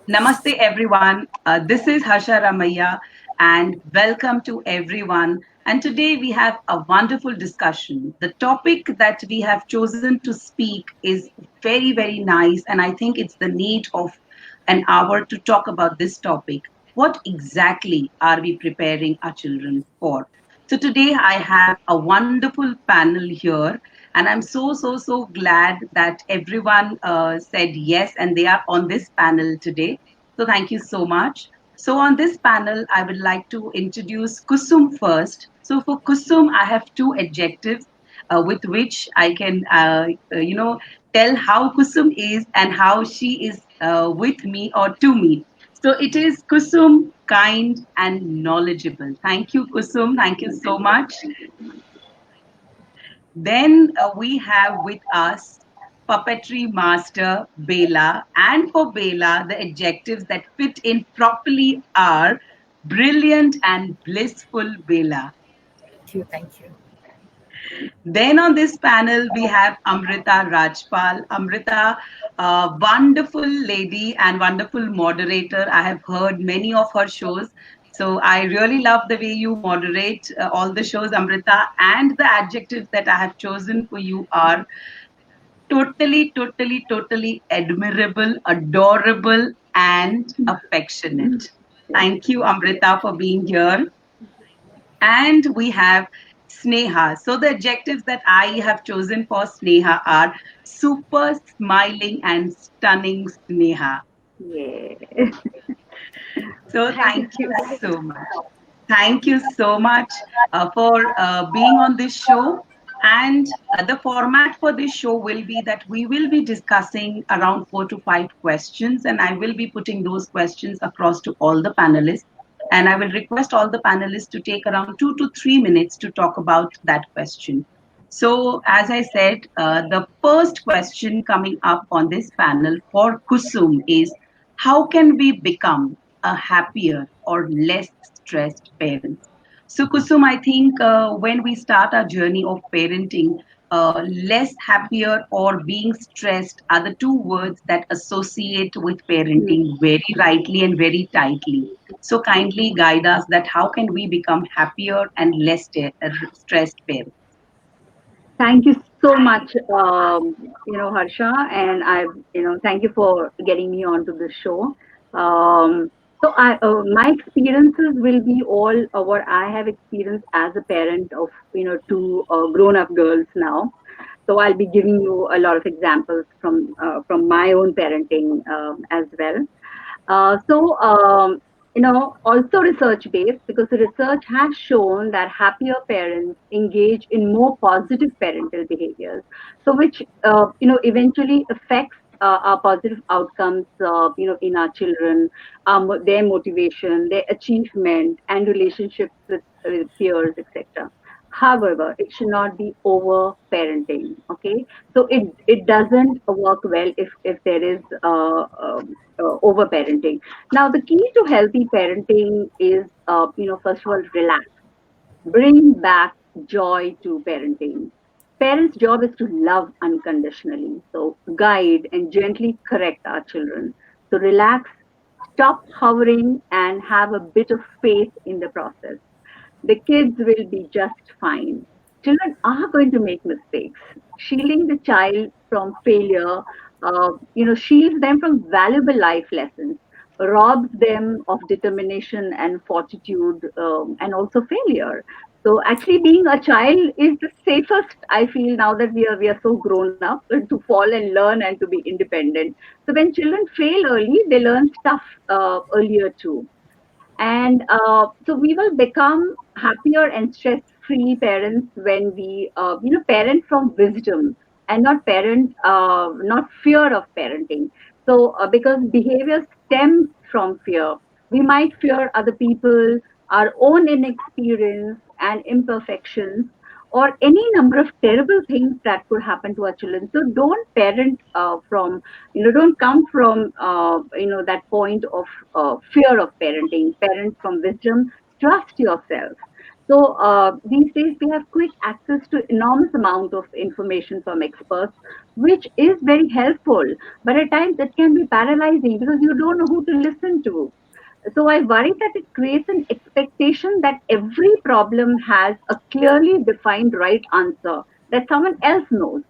Namaste, everyone. This is Harsha Ramaya, and welcome to everyone. And today we have a wonderful discussion. The topic that we have chosen to speak is very, very nice, and I think it's the need of an hour to talk about this topic. What exactly are we preparing our children for? So today I have a wonderful panel here, and I'm so glad that everyone said yes and they are on this panel today. So thank you so much. So on this panel, I would like to introduce Kusum first. So for Kusum, I have two adjectives with which I can, tell how Kusum is and how she is with me or to me. So it is Kusum, kind and knowledgeable. Thank you, Kusum. Thank you so much. Then we have with us puppetry master Bela. And for Bela, the adjectives that fit in properly are brilliant and blissful Bela. Thank you, thank you. Then on this panel, we have Amrita Rajpal. Amrita, a wonderful lady and wonderful moderator. I have heard many of her shows. So I really love the way you moderate all the shows, Amrita. And the adjectives that I have chosen for you are totally admirable, adorable, and affectionate. Thank you, Amrita, for being here. And we have Sneha. So the adjectives that I have chosen for Sneha are super smiling and stunning Sneha. Yeah. So Thank you thank you so much. so much. Thank you so much for being on this show. And the format for this show will be that we will be discussing around 4 to 5 questions, and I will be putting those questions across to all the panelists. And I will request all the panelists to take around 2 to 3 minutes to talk about that question. So, as I said, the first question coming up on this panel for Kusum is how can we become a happier or less stressed parent? So, Kusum, I think when we start our journey of parenting, less happier or being stressed are the two words that associate with parenting very rightly and very tightly. So, kindly guide us that how can we become happier and less stressed parents? Thank you so much, Harsha, and thank you for getting me onto the show. My experiences will be all what I have experienced as a parent of, two grown-up girls now. So I'll be giving you a lot of examples from my own parenting as well. Also research based because the research has shown that happier parents engage in more positive parental behaviors, so which eventually affects our positive outcomes, in our children, their motivation, their achievement, and relationships with peers, etc. However, it should not be over parenting. Okay, so it doesn't work well if there is over parenting. Now, the key to healthy parenting is, first of all, relax, bring back joy to parenting. Parents' job is to love unconditionally, so guide and gently correct our children. So relax, stop hovering, and have a bit of faith in the process. The kids will be just fine. Children are going to make mistakes. Shielding the child from failure, shields them from valuable life lessons, robs them of determination and fortitude, and also failure. So actually, being a child is the safest. I feel now that we are so grown up to fall and learn and to be independent. So when children fail early, they learn stuff earlier too. And so we will become happier and stress free parents when we parent from wisdom and not fear of parenting. So because behavior stems from fear, we might fear other people, our own inexperience and imperfections, or any number of terrible things that could happen to our children. So don't parent from don't come from that point of fear of parenting. Parent from wisdom, trust yourself. So these days we have quick access to enormous amount of information from experts, which is very helpful. But at times it can be paralyzing because you don't know who to listen to. So I worry that it creates an expectation that every problem has a clearly defined right answer that someone else knows.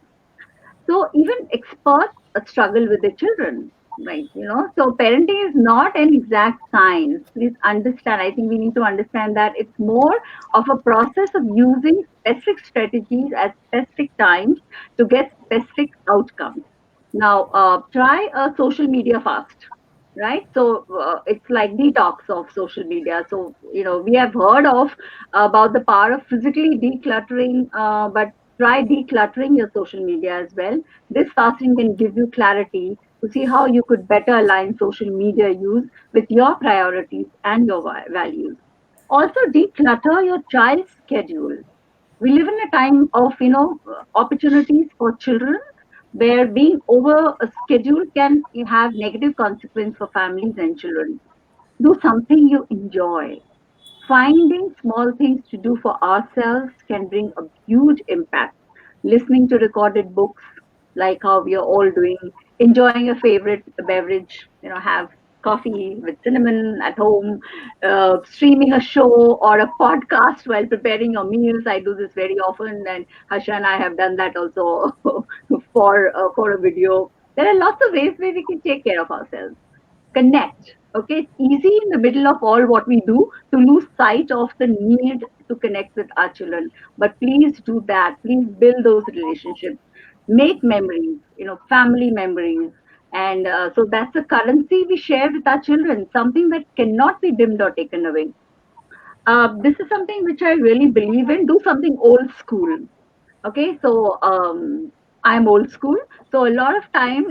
So even experts struggle with their children, right? So parenting is not an exact science. Please understand. I think we need to understand that it's more of a process of using specific strategies at specific times to get specific outcomes. Now, try a social media fast, right? So it's like detox of social media. So we have heard of about the power of physically decluttering, but try decluttering your social media as well. This fasting can give you clarity to see how you could better align social media use with your priorities and your values. Also, declutter your child's schedule. We live in a time of opportunities for children where being over a schedule can have negative consequence for families and children. Do something you enjoy. Finding small things to do for ourselves can bring a huge impact. Listening to recorded books, like how we are all doing, enjoying a favorite beverage, have coffee with cinnamon at home, streaming a show or a podcast while preparing your meals. I do this very often, and Harsha and I have done that also for a video. There are lots of ways where we can take care of ourselves. Connect. Okay, it's easy in the middle of all what we do to lose sight of the need to connect with our children. But please do that. Please build those relationships. Make memories, family memories. And so that's a currency we share with our children, something that cannot be dimmed or taken away. This is something which I really believe in. Do something old school. Okay, so I'm old school. So a lot of time,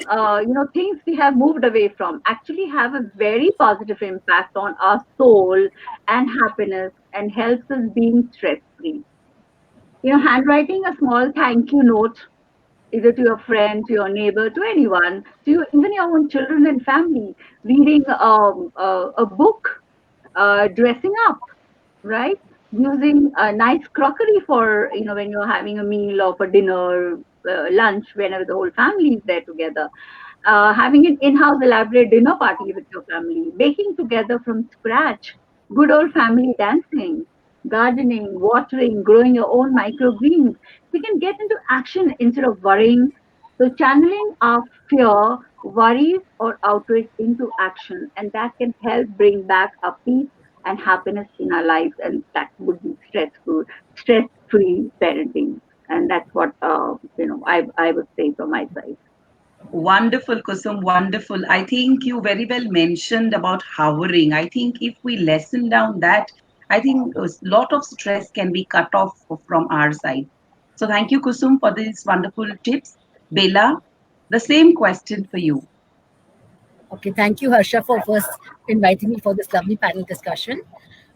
things we have moved away from actually have a very positive impact on our soul and happiness and helps us being stress free. Handwriting a small thank you note either to your friend, to your neighbor, to anyone, to even your own children and family, reading a book, dressing up, right? Using a nice crockery for, when you're having a meal or for dinner, lunch, whenever the whole family is there together. Having an in-house elaborate dinner party with your family, baking together from scratch, good old family dancing, gardening, watering, growing your own microgreens. We can get into action instead of worrying. So channeling our fear, worries, or outrage into action, and that can help bring back a peace and happiness in our lives, and that would be stress-free parenting. And that's what I would say from my side. Wonderful, Kusum, wonderful. I think you very well mentioned about hovering. I think if we lessen down that, I think a lot of stress can be cut off from our side. So thank you, Kusum, for these wonderful tips. Bela, the same question for you. Okay, thank you, Harsha, for first inviting me for this lovely panel discussion.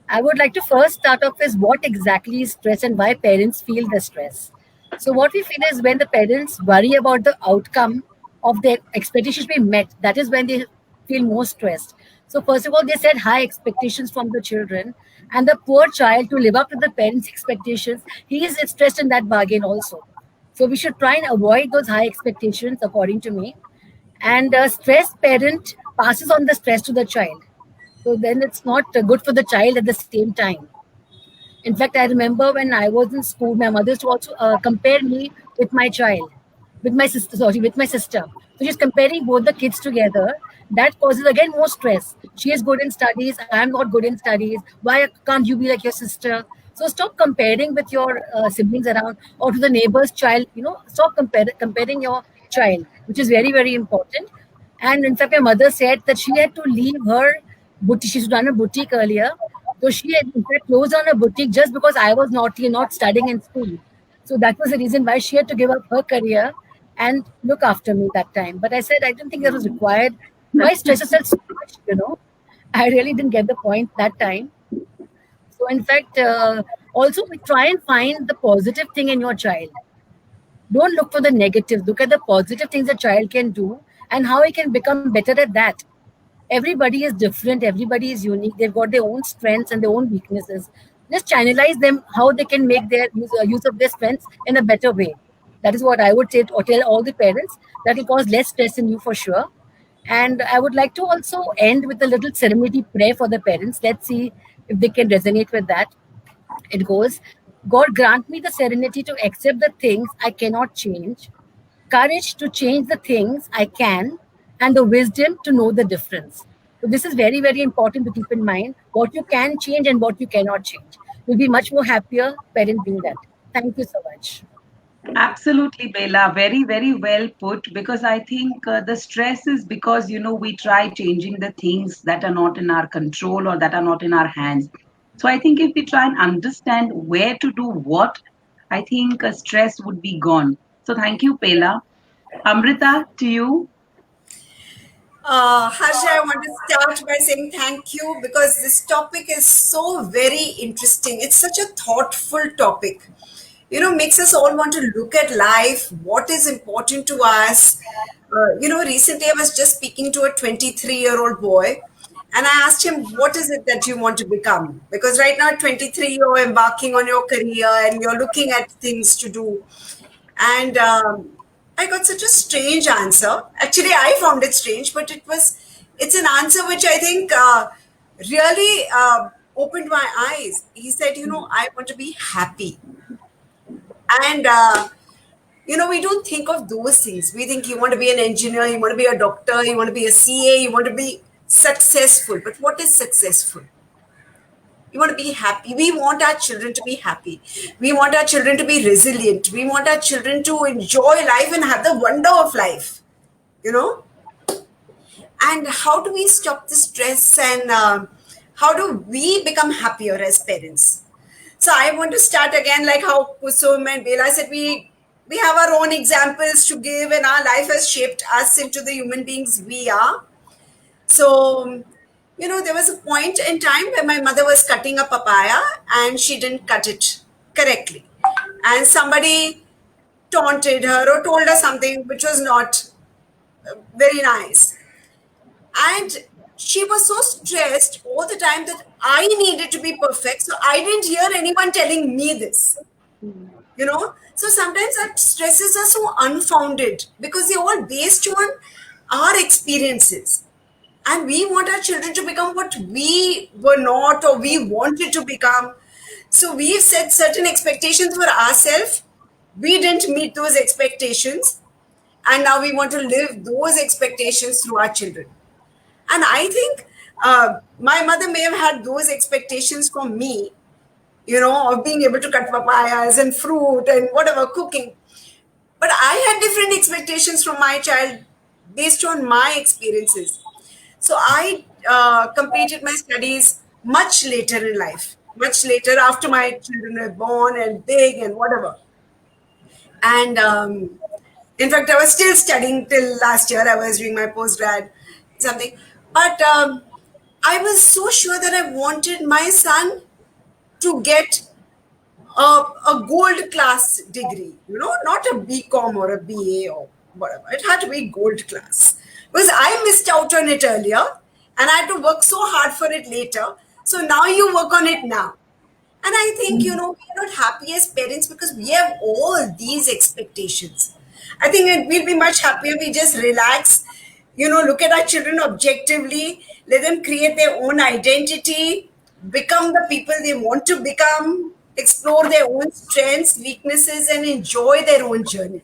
I would like to first start off with what exactly is stress and why parents feel the stress. So, what we feel is when the parents worry about the outcome of their expectations being met, that is when they feel more stressed. So, first of all, they set high expectations from the children, and the poor child to live up to the parents' expectations, he is stressed in that bargain also. So, we should try and avoid those high expectations, according to me, and a stressed parent passes on the stress to the child, so then it's not good for the child at the same time. In fact, I remember when I was in school, my mother used to also compare me with my child, with my sister. So she's comparing both the kids together. That causes again more stress. She is good in studies, I am not good in studies. Why can't you be like your sister? So stop comparing with your siblings around or to the neighbor's child. Stop comparing your child, which is very, very important. And in fact, my mother said that she had to leave her boutique. She used to run a boutique earlier. So she had in fact closed down her boutique just because I was naughty and not studying in school. So that was the reason why she had to give up her career and look after me that time. But I said I didn't think that was required. Why stress yourself so much? I really didn't get the point that time. So in fact, also we try and find the positive thing in your child. Don't look for the negative. Look at the positive things a child can do and how he can become better at that. Everybody is different. Everybody is unique. They've got their own strengths and their own weaknesses. just channelize them how they can make their use of their strengths in a better way. That is what I would say or tell all the parents. That will cause less stress in you for sure. And I would like to also end with a little serenity prayer for the parents. Let's see if they can resonate with that. It goes, God grant me the serenity to accept the things I cannot change, courage to change the things I can, and the wisdom to know the difference. So, this is very, very important to keep in mind what you can change and what you cannot change. You'll be much more happier parent doing that. Thank you so much. Absolutely, Bella. Very, very well put. Because I think the stress is because, we try changing the things that are not in our control or that are not in our hands. So I think if we try and understand where to do what, I think stress would be gone. So thank you, Bella. Amrita, to you. Harsha, I want to start by saying thank you because this topic is so very interesting. It's such a thoughtful topic. Makes us all want to look at life, what is important to us. Recently I was just speaking to a 23-year-old boy and I asked him, what is it that you want to become? Because right now at 23, you're embarking on your career and you're looking at things to do. And I got such a strange answer. Actually, I found it strange, but it's an answer which I think really opened my eyes. He said, I want to be happy. And, we don't think of those things. We think you want to be an engineer, you want to be a doctor, you want to be a CA, you want to be successful. But what is successful? We want to be happy. We want our children to be happy. We want our children to be resilient. We want our children to enjoy life and have the wonder of life, you know? And how do we stop the stress and how do we become happier as parents? So I want to start again, like how Kusum and Bela said, we have our own examples to give, and our life has shaped us into the human beings we are. So, there was a point in time where my mother was cutting a papaya and she didn't cut it correctly. And somebody taunted her or told her something which was not very nice. And she was so stressed all the time that I needed to be perfect. So I didn't hear anyone telling me this. So sometimes our stresses are so unfounded because they're all based on our experiences. And we want our children to become what we were not or we wanted to become. So we've set certain expectations for ourselves. We didn't meet those expectations. And now we want to live those expectations through our children. And I think my mother may have had those expectations from me, of being able to cut papayas and fruit and whatever, cooking. But I had different expectations from my child based on my experiences. So I completed my studies much later in life, much later after my children were born and big and whatever. And in fact, I was still studying till last year. I was doing my postgrad, something. But I was so sure that I wanted my son to get a gold class degree, not a BCom or a BA or whatever. It had to be gold class. Because I missed out on it earlier and I had to work so hard for it later. So now you work on it now. And I think, we're not happy as parents because we have all these expectations. I think we'll be much happier. We just relax, look at our children objectively, let them create their own identity, become the people they want to become, explore their own strengths, weaknesses, and enjoy their own journey.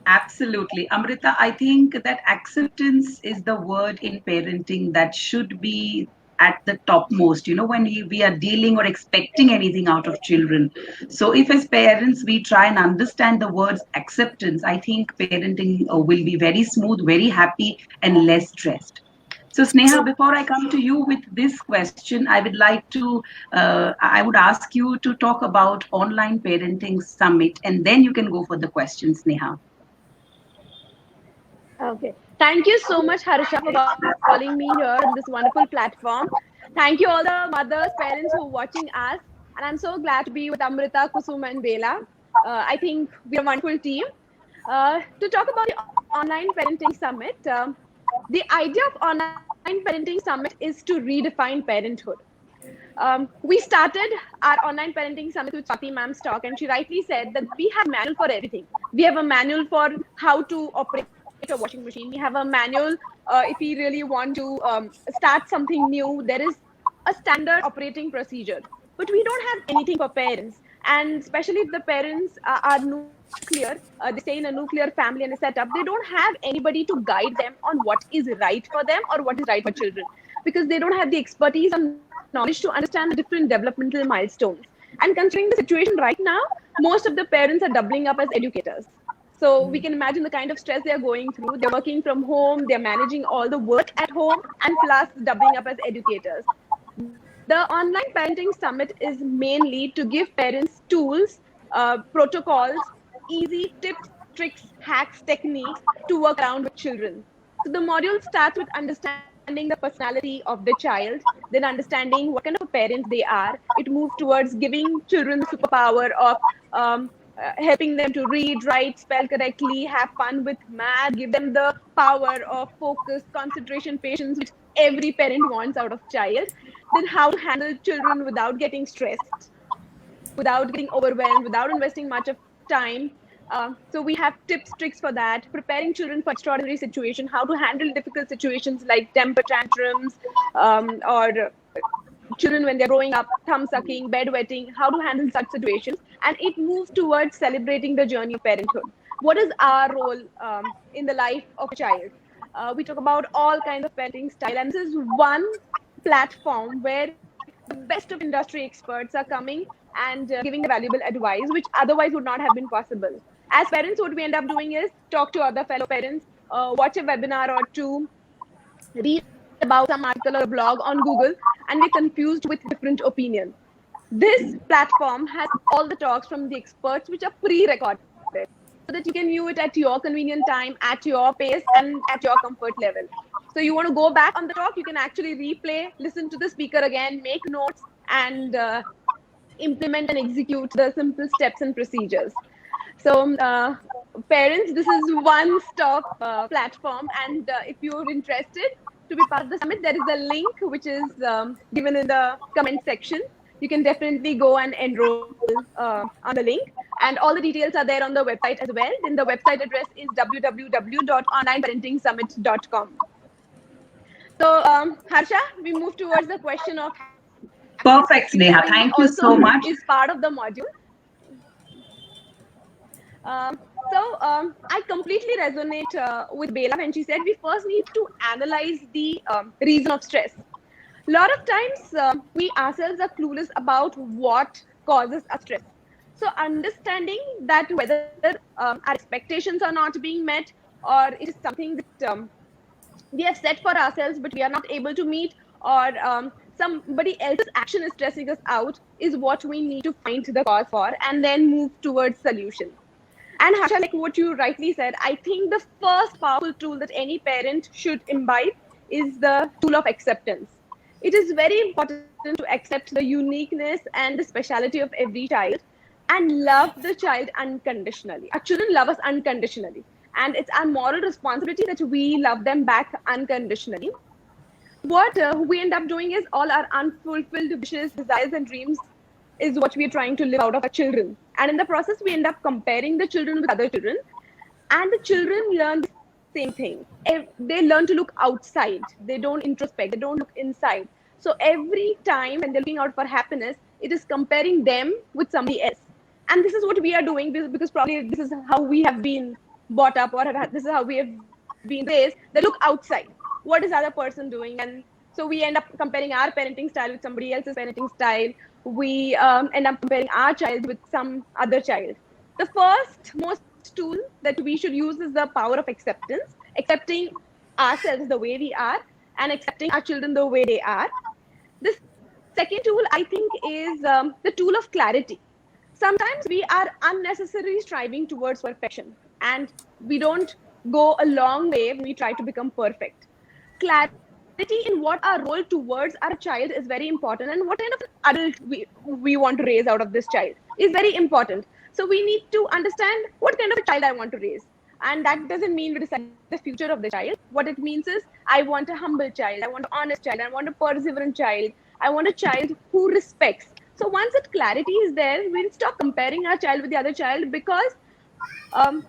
Absolutely. Amrita, I think that acceptance is the word in parenting that should be at the topmost, when we are dealing or expecting anything out of children. So if as parents we try and understand the words acceptance, I think parenting will be very smooth, very happy, and less stressed. So Sneha, before I come to you with this question, I would ask you to talk about Online Parenting Summit, and then you can go for the question, Sneha. Okay. Thank you so much, Harsha, for calling me here on this wonderful platform. Thank you all the mothers, parents who are watching us. And I'm so glad to be with Amrita, Kusum, and Bela. I think we're a wonderful team. To talk about the Online Parenting Summit, the idea of Online Parenting Summit is to redefine parenthood. We started our online parenting summit with Swati ma'am's talk, and she rightly said that we have a manual for everything. We have a manual for how to operate a washing machine. We have a manual if we really want to start something new. There is a standard operating procedure, but we don't have anything for parents. And especially if the parents are nuclear, they stay in a nuclear family and a setup, they don't have anybody to guide them on what is right for them or what is right for children, because they don't have the expertise and knowledge to understand the different developmental milestones. And considering the situation right now, most of the parents are doubling up as educators. So we can imagine the kind of stress they are going through. They're working from home, they're managing all the work at home, and plus doubling up as educators. The online parenting summit is mainly to give parents tools, protocols, easy tips, tricks, hacks, techniques to work around with children. So the module starts with understanding the personality of the child, then understanding what kind of a parent they are. It moves towards giving children the superpower of helping them to read, write, spell correctly, have fun with math, give them the power of focus, concentration, patience, which every parent wants out of child. Then how to handle children without getting stressed, without getting overwhelmed, without investing much of time. So we have tips, tricks for that. Preparing children for extraordinary situations, how to handle difficult situations like temper tantrums or children when they're growing up, thumb sucking, bedwetting, how to handle such situations. And it moves towards celebrating the journey of parenthood. What is our role in the life of a child? We talk about all kinds of parenting style, and this is one platform where the best of industry experts are coming and giving valuable advice, which otherwise would not have been possible. As parents, what we end up doing is talk to other fellow parents, watch a webinar or two, read about some article or a blog on Google, and we're confused with different opinions. This platform has all the talks from the experts, which are pre-recorded, so that you can view it at your convenient time, at your pace, and at your comfort level. So you want to go back on the talk, you can actually replay, listen to the speaker again, make notes, and implement and execute the simple steps and procedures. So parents, this is one-stop platform, and if you're interested to be part of the summit, there is a link which is given in the comment section. You can definitely go and enroll on the link, and all the details are there on the website as well. Then the website address is www.onlineparentingsummit.com. So Harsha, we move towards the question of perfect, Sneha. Thank you so much. Is part of the module. I completely resonate with Bela when she said we first need to analyze the reason of stress. A lot of times we ourselves are clueless about what causes us stress. So understanding that whether our expectations are not being met, or it is something that we have set for ourselves but we are not able to meet, or somebody else's action is stressing us out, is what we need to find the cause for and then move towards solution. And Harsha, like what you rightly said, I think the first powerful tool that any parent should imbibe is the tool of acceptance. It is very important to accept the uniqueness and the speciality of every child and love the child unconditionally. Our children love us unconditionally, and it's our moral responsibility that we love them back unconditionally. What we end up doing is all our unfulfilled wishes, desires, and dreams is what we're trying to live out of our children. And in the process, we end up comparing the children with other children. And the children learn the same thing. They learn to look outside. They don't introspect. They don't look inside. So every time when they're looking out for happiness, it is comparing them with somebody else. And this is what we are doing, because probably this is how we have been brought up, or this is how we have been raised. They look outside. What is the other person doing? And so we end up comparing our parenting style with somebody else's parenting style. We end up comparing our child with some other child. The first most tool that we should use is the power of acceptance, accepting ourselves the way we are and accepting our children the way they are. The second tool, I think, is the tool of clarity. Sometimes we are unnecessarily striving towards perfection, and we don't go a long way when we try to become perfect. Clarity in what our role towards our child is very important, and what kind of an adult we want to raise out of this child is very important. So we need to understand what kind of a child I want to raise. And that doesn't mean we decide the future of the child. What it means is I want a humble child, I want an honest child, I want a perseverant child, I want a child who respects. So once that clarity is there, we'll stop comparing our child with the other child, because um,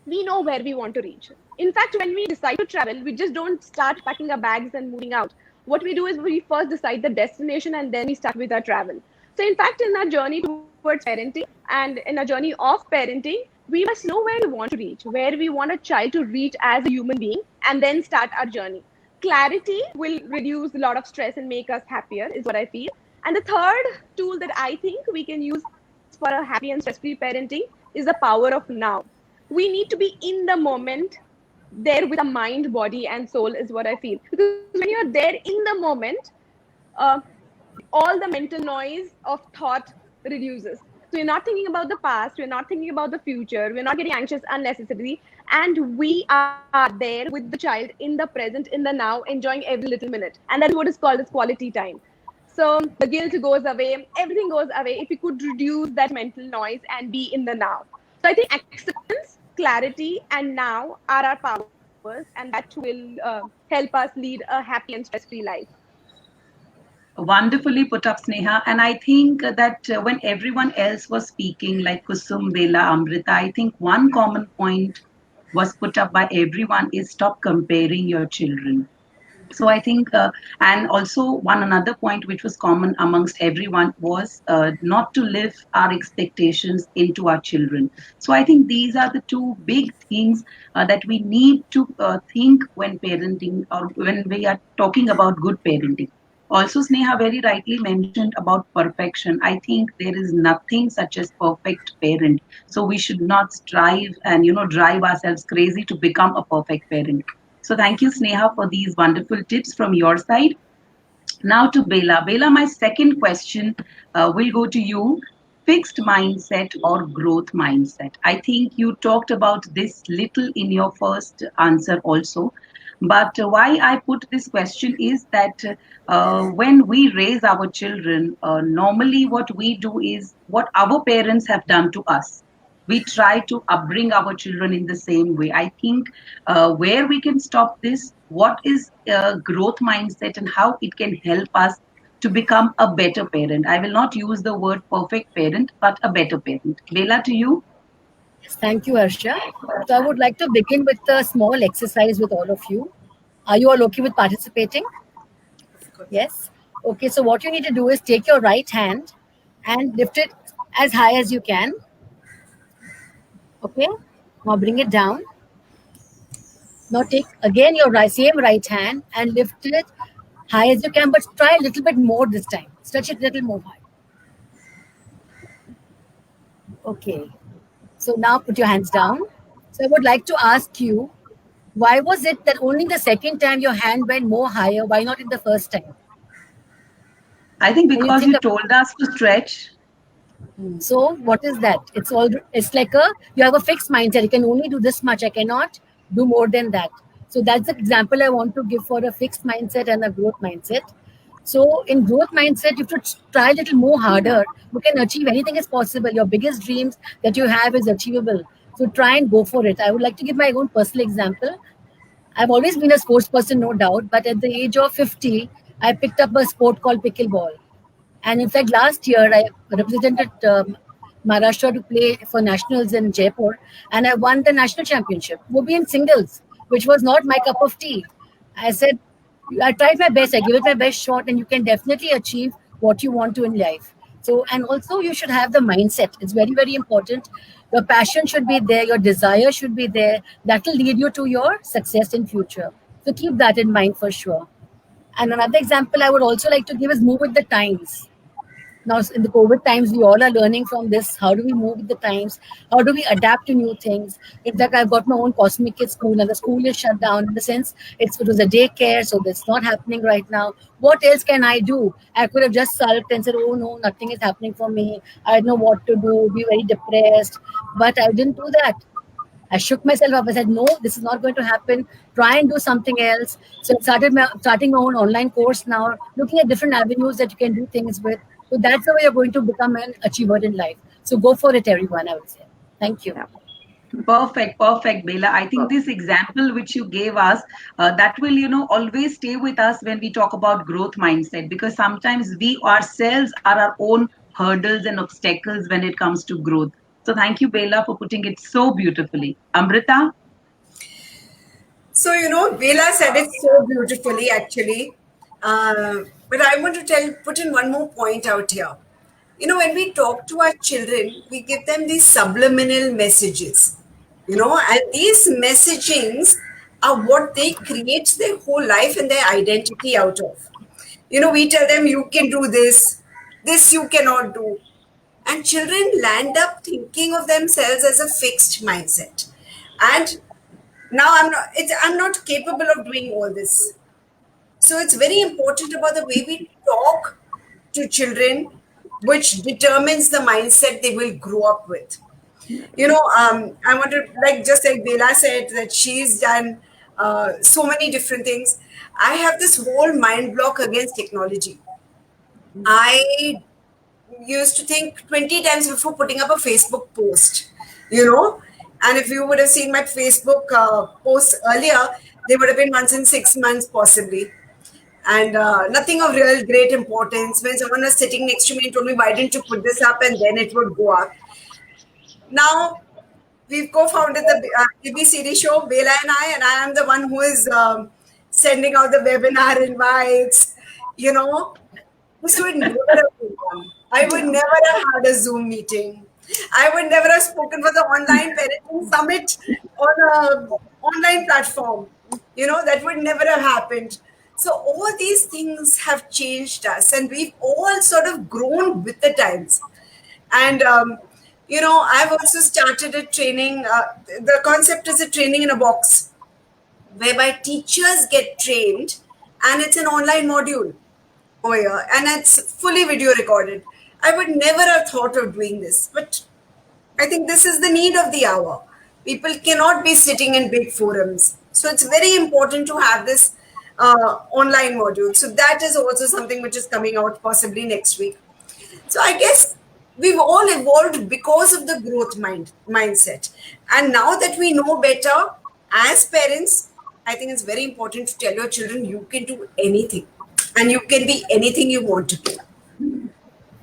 we know where we want to reach. In fact, when we decide to travel, we just don't start packing our bags and moving out. What we do is we first decide the destination and then we start with our travel. So, in fact, in our journey towards parenting and in our journey of parenting, we must know where we want to reach, where we want a child to reach as a human being, and then start our journey. Clarity will reduce a lot of stress and make us happier, is what I feel. And the third tool that I think we can use for a happy and stress-free parenting is the power of now. We need to be in the moment, there with a mind, body, and soul, is what I feel. Because when you're there in the moment, all the mental noise of thought reduces. So you're not thinking about the past, you're not thinking about the future, we're not getting anxious unnecessarily, and we are there with the child in the present, in the now, enjoying every little minute. And that's what is called as quality time. So the guilt goes away, everything goes away if we could reduce that mental noise and be in the now. So I think acceptance, clarity, and now are our powers, and that will help us lead a happy and stress-free life. Wonderfully put up, Sneha. And I think that when everyone else was speaking, like Kusum, Bela, Amrita, I think one common point was put up by everyone is stop comparing your children. So I think, and also one another point which was common amongst everyone was not to live our expectations into our children. So I think these are the two big things that we need to think when parenting, or when we are talking about good parenting. Also, Sneha very rightly mentioned about perfection. I think there is nothing such as perfect parent. So we should not strive and drive ourselves crazy to become a perfect parent. So thank you, Sneha, for these wonderful tips from your side. Now to Bela. Bela, my second question will go to you. Fixed mindset or growth mindset? I think you talked about this little in your first answer also. But why I put this question is that when we raise our children, normally what we do is what our parents have done to us. We try to upbring our children in the same way. I think where we can stop this, what is growth mindset and how it can help us to become a better parent. I will not use the word perfect parent, but a better parent. Bela, to you. Yes, thank you, Harsha. So I would like to begin with a small exercise with all of you. Are you all okay with participating? Yes? Okay, so what you need to do is take your right hand and lift it as high as you can. Okay, now bring it down. Now take again your same right hand and lift it high as you can, but try a little bit more this time. Stretch it a little more high. Okay, so now put your hands down. So I would like to ask you, why was it that only the second time your hand went more higher? Why not in the first time? I think because you told us to stretch. So what is that? It's like you have a fixed mindset. You can only do this much. I cannot do more than that. So that's the example I want to give for a fixed mindset and a growth mindset. So in growth mindset, you should try a little more harder. You can achieve anything is possible. Your biggest dreams that you have is achievable. So try and go for it. I would like to give my own personal example. I've always been a sports person, no doubt. But at the age of 50, I picked up a sport called pickleball. And in fact, last year I represented Maharashtra to play for nationals in Jaipur, and I won the national championship. Would be in singles, which was not my cup of tea. I said, I tried my best. I gave it my best shot, and you can definitely achieve what you want to in life. So, and also you should have the mindset. It's very, very important. Your passion should be there. Your desire should be there. That will lead you to your success in future. So keep that in mind for sure. And another example I would also like to give is move with the times. Now, in the COVID times, we all are learning from this. How do we move with the times? How do we adapt to new things? In fact, I've got my own Cosmic Kids school, and the school is shut down. In the sense, it was a daycare, so that's not happening right now. What else can I do? I could have just sulked and said, "Oh no, nothing is happening for me. I don't know what to do. Be very depressed." But I didn't do that. I shook myself up. I said, "No, this is not going to happen. Try and do something else." So I starting my own online course now, looking at different avenues that you can do things with. So that's the way you're going to become an achiever in life. So go for it, everyone, I would say. Thank you. Perfect, perfect, Bela. I think this example which you gave us, that will, always stay with us when we talk about growth mindset, because sometimes we ourselves are our own hurdles and obstacles when it comes to growth. So thank you, Bela, for putting it so beautifully. Amrita? So, Bela said it so beautifully, actually. But I want to put in one more point out here. When we talk to our children, we give them these subliminal messages, and these messagings are what they create their whole life and their identity out of. We tell them, you can do this you cannot do. And children land up thinking of themselves as a fixed mindset. And now I'm not capable of doing all this. So it's very important about the way we talk to children, which determines the mindset they will grow up with. I want to, like, just like Bela said, that she's done so many different things. I have this whole mind block against technology. I used to think 20 times before putting up a Facebook post, you know. And if you would have seen my Facebook posts earlier, they would have been once in 6 months, possibly. And nothing of real great importance. When someone was sitting next to me and told me, why didn't you put this up? And then it would go up. Now, we've co-founded the ABCD show, Bela and I am the one who is sending out the webinar invites. This would never have been done. I would never have had a Zoom meeting. I would never have spoken for the online parenting summit on an online platform. That would never have happened. So all these things have changed us, and we've all sort of grown with the times. And I've also started a training. The concept is a training in a box, whereby teachers get trained, and it's an online module. Oh yeah, and it's fully video recorded. I would never have thought of doing this, but I think this is the need of the hour. People cannot be sitting in big forums, so it's very important to have this online module. So that is also something which is coming out possibly next week. So I guess we've all evolved because of the growth mindset, and now that we know better as parents, I think it's very important to tell your children you can do anything and you can be anything you want to be.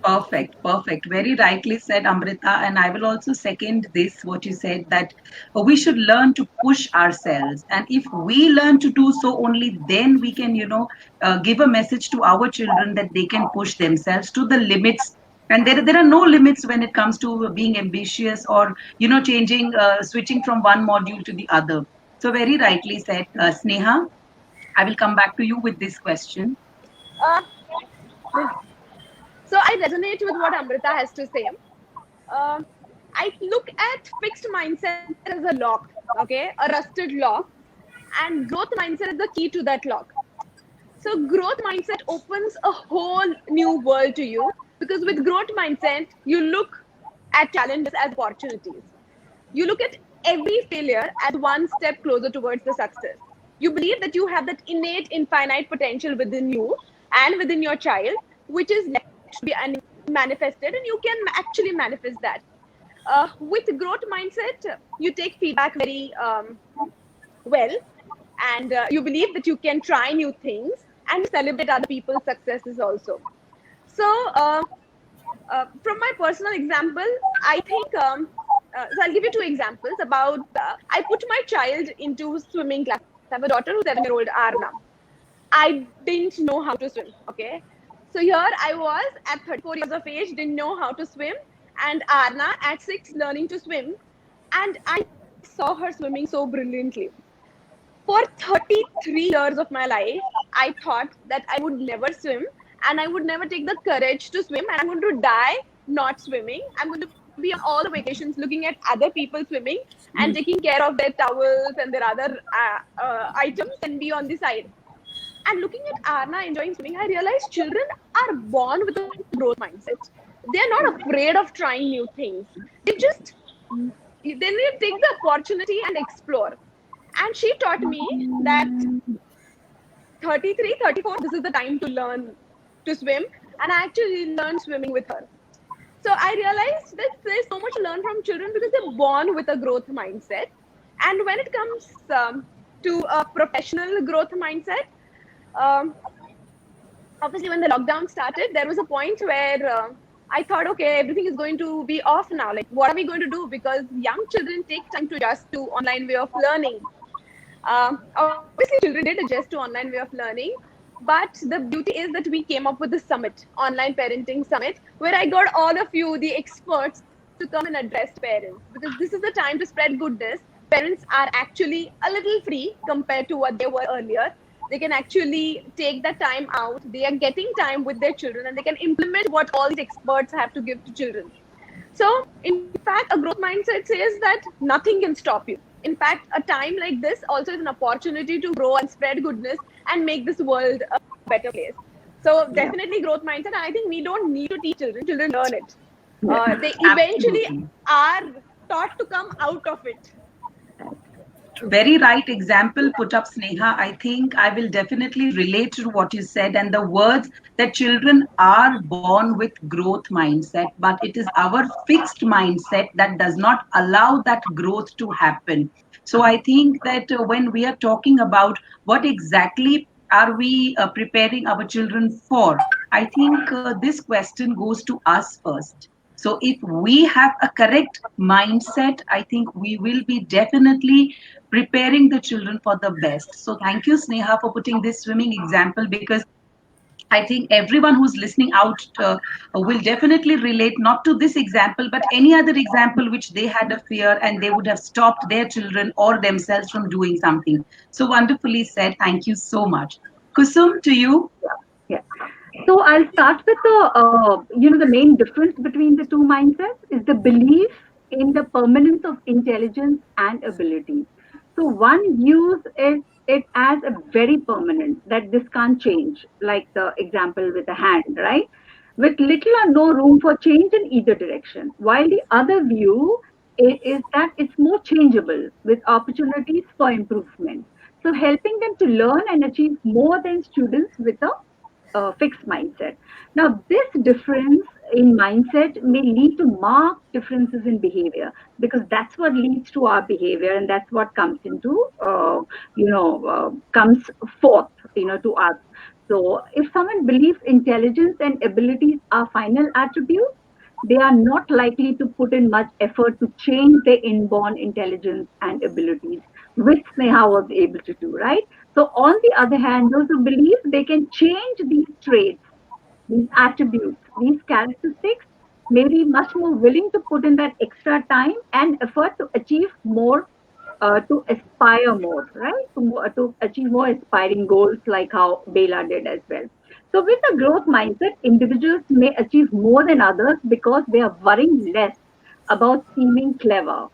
Perfect, perfect. Very rightly said, Amrita. And I will also second this, what you said, that we should learn to push ourselves. And if we learn to do so, only then we can, give a message to our children that they can push themselves to the limits. And there are no limits when it comes to being ambitious or, changing, switching from one module to the other. So very rightly said, Sneha. I will come back to you with this question. Uh, So I resonate with what Amrita has to say. I look at fixed mindset as a lock, okay, a rusted lock, and growth mindset is the key to that lock. So growth mindset opens a whole new world to you, because with growth mindset, you look at challenges as opportunities. You look at every failure as one step closer towards the success. You believe that you have that innate infinite potential within you and within your child, which is left to be manifested, and you can actually manifest that. With growth mindset, you take feedback very well, and you believe that you can try new things and celebrate other people's successes also. So from my personal example, I think, so I'll give you two examples about, I put my child into swimming class. I have a daughter who's 7-year-old, Arna. I didn't know how to swim, okay? So here I was at 34 years of age, didn't know how to swim, and Arna at 6 learning to swim, and I saw her swimming so brilliantly. For 33 years of my life, I thought that I would never swim, and I would never take the courage to swim, and I'm going to die not swimming. I'm going to be on all the vacations looking at other people swimming and taking care of their towels and their other items, and be on the side. And looking at Arna enjoying swimming, I realized children are born with a growth mindset. They're not afraid of trying new things. They take the opportunity and explore. And she taught me that 33, 34, this is the time to learn to swim. And I actually learned swimming with her. So I realized that there's so much to learn from children because they're born with a growth mindset. And when it comes to a professional growth mindset, um, obviously when the lockdown started, there was a point where I thought, okay, everything is going to be off now. Like, what are we going to do? Because young children take time to adjust to online way of learning. Obviously, children did adjust to online way of learning, but the beauty is that we came up with the summit, online parenting summit, where I got all of you, the experts, to come and address parents, because this is the time to spread goodness. Parents are actually a little free compared to what they were earlier. They can actually take that time out. They are getting time with their children, and they can implement what all these experts have to give to children. So, in fact, a growth mindset says that nothing can stop you. In fact, a time like this also is an opportunity to grow and spread goodness and make this world a better place. So, definitely growth mindset. And I think we don't need to teach children, children learn it. They eventually Absolutely. are taught to come out of it. Very right example put up, Sneha. I think I will definitely relate to what you said and the words that children are born with growth mindset, but it is our fixed mindset that does not allow that growth to happen. So I think that when we are talking about what exactly are we preparing our children for, I think this question goes to us first. So if we have a correct mindset, I think we will be definitely preparing the children for the best. So thank you, Sneha, for putting this swimming example, because I think everyone who's listening out will definitely relate not to this example, but any other example which they had a fear and they would have stopped their children or themselves from doing something. So wonderfully said. Thank you so much. Kusum, to you. Yeah. So I'll start with the main difference between the two mindsets is the belief in the permanence of intelligence and ability. So one views it as a very permanent, that this can't change, like the example with the hand, right? With little or no room for change in either direction. While the other view is that it's more changeable with opportunities for improvement. So helping them to learn and achieve more than students with a fixed mindset. Now, this difference in mindset may lead to marked differences in behavior, because that's what leads to our behavior, and that's what comes into, comes forth, to us. So, if someone believes intelligence and abilities are final attributes, they are not likely to put in much effort to change their inborn intelligence and abilities, which Sneha was able to do, right? So, on the other hand, those who believe they can change these traits, these attributes, these characteristics, may be much more willing to put in that extra time and effort to achieve more, to aspire more, right? To achieve more aspiring goals, like how Bela did as well. So, with a growth mindset, individuals may achieve more than others because they are worrying less about seeming clever,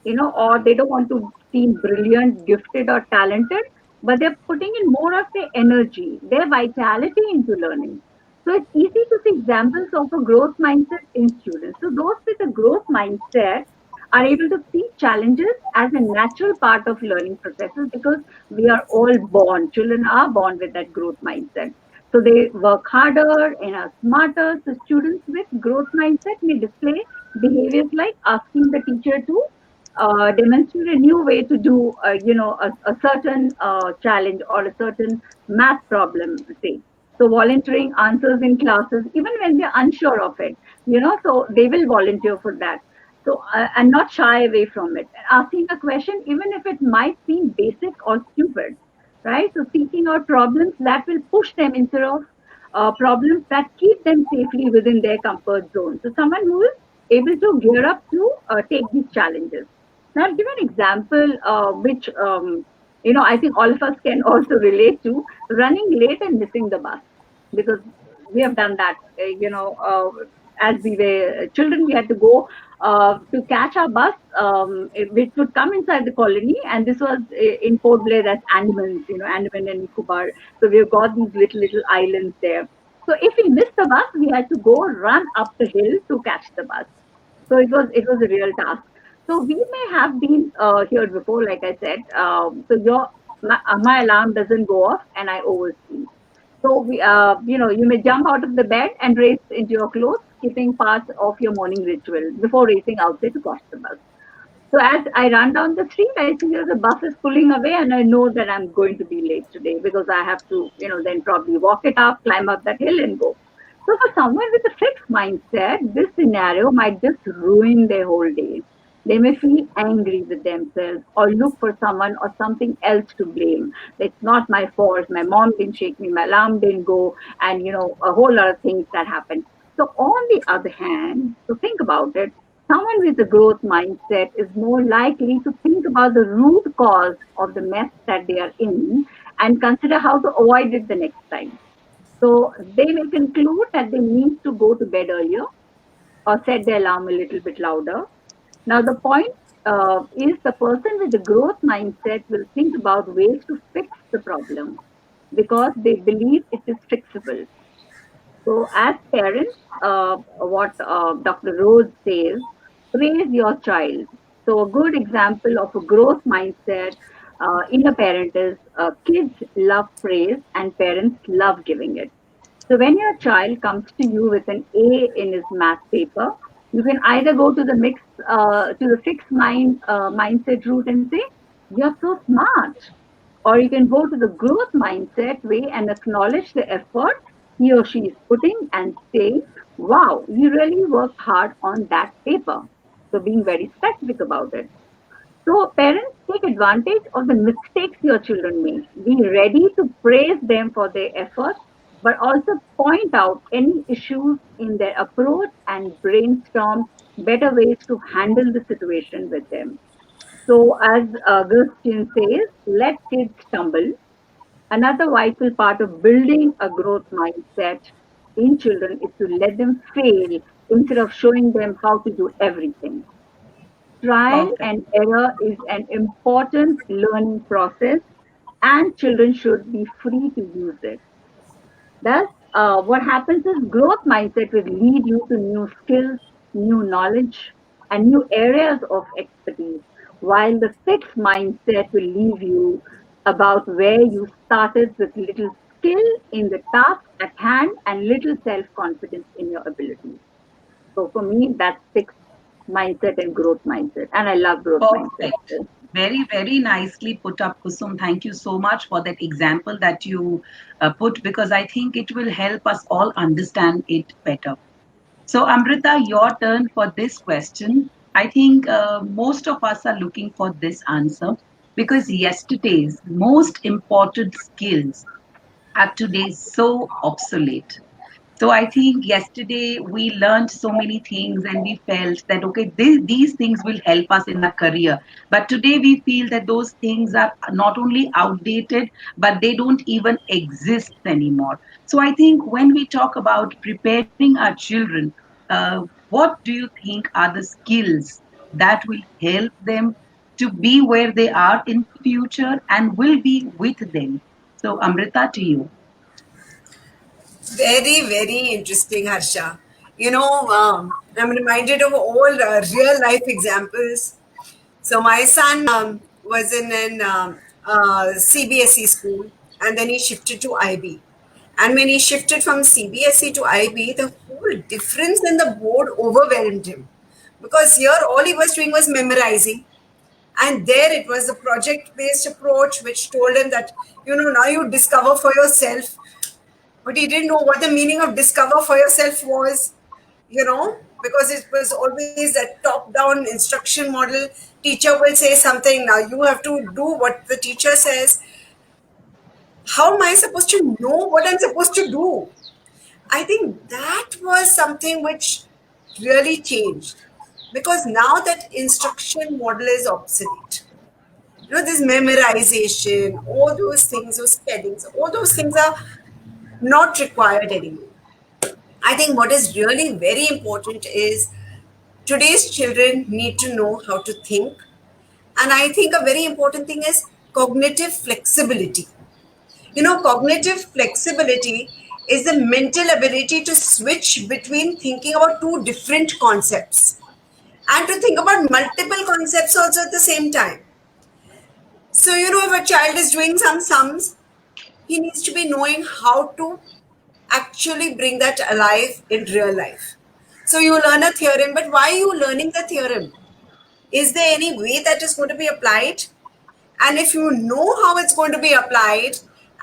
or they don't want to seem brilliant, gifted, or talented, but they're putting in more of their energy, their vitality into learning. So it's easy to see examples of a growth mindset in students. So those with a growth mindset are able to see challenges as a natural part of learning processes, because we are all born, children are born with that growth mindset. So they work harder and are smarter. So students with growth mindset may display behaviors like asking the teacher to demonstrate a new way to do, a certain challenge or a certain math problem, say. So volunteering answers in classes, even when they're unsure of it, so they will volunteer for that. So, and not shy away from it. Asking a question, even if it might seem basic or stupid, right? So seeking out problems that will push them instead of problems that keep them safely within their comfort zone. So someone who is able to gear up to take these challenges. Now, I'll give an example, which I think all of us can also relate to: running late and missing the bus, because we have done that. As we were children, we had to go to catch our bus, which would come inside the colony, and this was in Port Blair, that's Andaman, Andaman and Nicobar. So we've got these little islands there. So if we missed the bus, we had to go run up the hill to catch the bus. So it was a real task. So we may have been here before, like I said. My alarm doesn't go off, and I oversleep. So you may jump out of the bed and race into your clothes, skipping parts of your morning ritual before racing outside to catch the bus. So as I run down the street, I see the bus is pulling away, and I know that I'm going to be late today because I have to, then probably walk it up, climb up that hill, and go. So for someone with a fixed mindset, this scenario might just ruin their whole day. They may feel angry with themselves or look for someone or something else to blame. It's not my fault. My mom didn't shake me. My alarm didn't go, and a whole lot of things that happen. So on the other hand, so think about it. Someone with a growth mindset is more likely to think about the root cause of the mess that they are in and consider how to avoid it the next time. So they may conclude that they need to go to bed earlier or set the alarm a little bit louder. Now, the point is the person with the growth mindset will think about ways to fix the problem because they believe it is fixable. So, as parents, what Dr. Rose says, praise your child. So, a good example of a growth mindset in a parent is kids love praise and parents love giving it. So, when your child comes to you with an A in his math paper, you can either go to the fixed mindset route and say, "You're so smart," or you can go to the growth mindset way and acknowledge the effort he or she is putting and say, "Wow, you really worked hard on that paper." So being very specific about it. So parents take advantage of the mistakes your children make. Be ready to praise them for their efforts, but also point out any issues in their approach and brainstorm better ways to handle the situation with them. So, as Gustin says, let kids stumble. Another vital part of building a growth mindset in children is to let them fail instead of showing them how to do everything. Trial Perfect. and error is an important learning process, and children should be free to use it. Thus, what happens is growth mindset will lead you to new skills, new knowledge, and new areas of expertise, while the fixed mindset will leave you about where you started with little skill in the task at hand and little self confidence in your abilities. So for me, that's fixed mindset and growth mindset, and I love growth mindset. Perfect. Very, very nicely put up, Kusum. Thank you so much for that example that you put because I think it will help us all understand it better. So, Amrita, your turn for this question. I think most of us are looking for this answer because yesterday's most important skills are today so obsolete. So I think yesterday we learned so many things and we felt that, okay, these things will help us in our career. But today we feel that those things are not only outdated, but they don't even exist anymore. So I think when we talk about preparing our children, what do you think are the skills that will help them to be where they are in the future and will be with them? So, Amrita, to you. Very, very interesting, Harsha. I'm reminded of all real life examples. So my son was in an CBSE school, and then he shifted to IB. And when he shifted from CBSE to IB, the whole difference in the board overwhelmed him, because here all he was doing was memorizing, and there it was a project based approach which told him that now you discover for yourself. But he didn't know what the meaning of discover for yourself was, because it was always that top down instruction model. Teacher will say something, now you have to do what the teacher says. How am I supposed to know what I'm supposed to do? I think that was something which really changed, because now that instruction model is obsolete. This memorization, all those things, those spellings, all those things are not required anymore. I think what is really very important is today's children need to know how to think. And I think a very important thing is cognitive flexibility. Cognitive flexibility is the mental ability to switch between thinking about two different concepts and to think about multiple concepts also at the same time. So, if a child is doing some sums, he needs to be knowing how to actually bring that alive in real life. So you learn a theorem, but why are you learning the theorem? Is there any way that is going to be applied? And if you know how it's going to be applied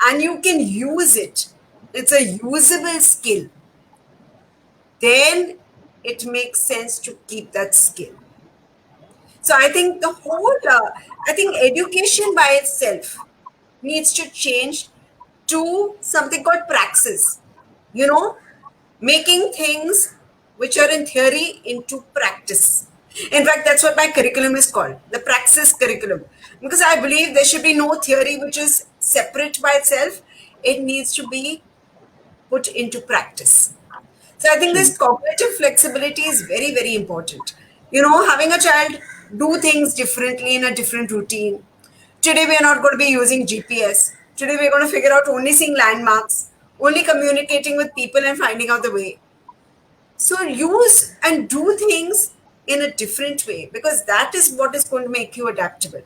and you can use it, it's a usable skill, then it makes sense to keep that skill. So I think I think education by itself needs to change to something called praxis. You know, making things which are in theory into practice. In fact, that's what my curriculum is called, the praxis curriculum. Because I believe there should be no theory which is separate by itself. It needs to be put into practice. So I think True. this cognitive flexibility is very, very important. You know, having a child do things differently in a different routine. Today we are not going to be using GPS. Today we are going to figure out only seeing landmarks, only communicating with people and finding out the way. So use and do things in a different way, because that is what is going to make you adaptable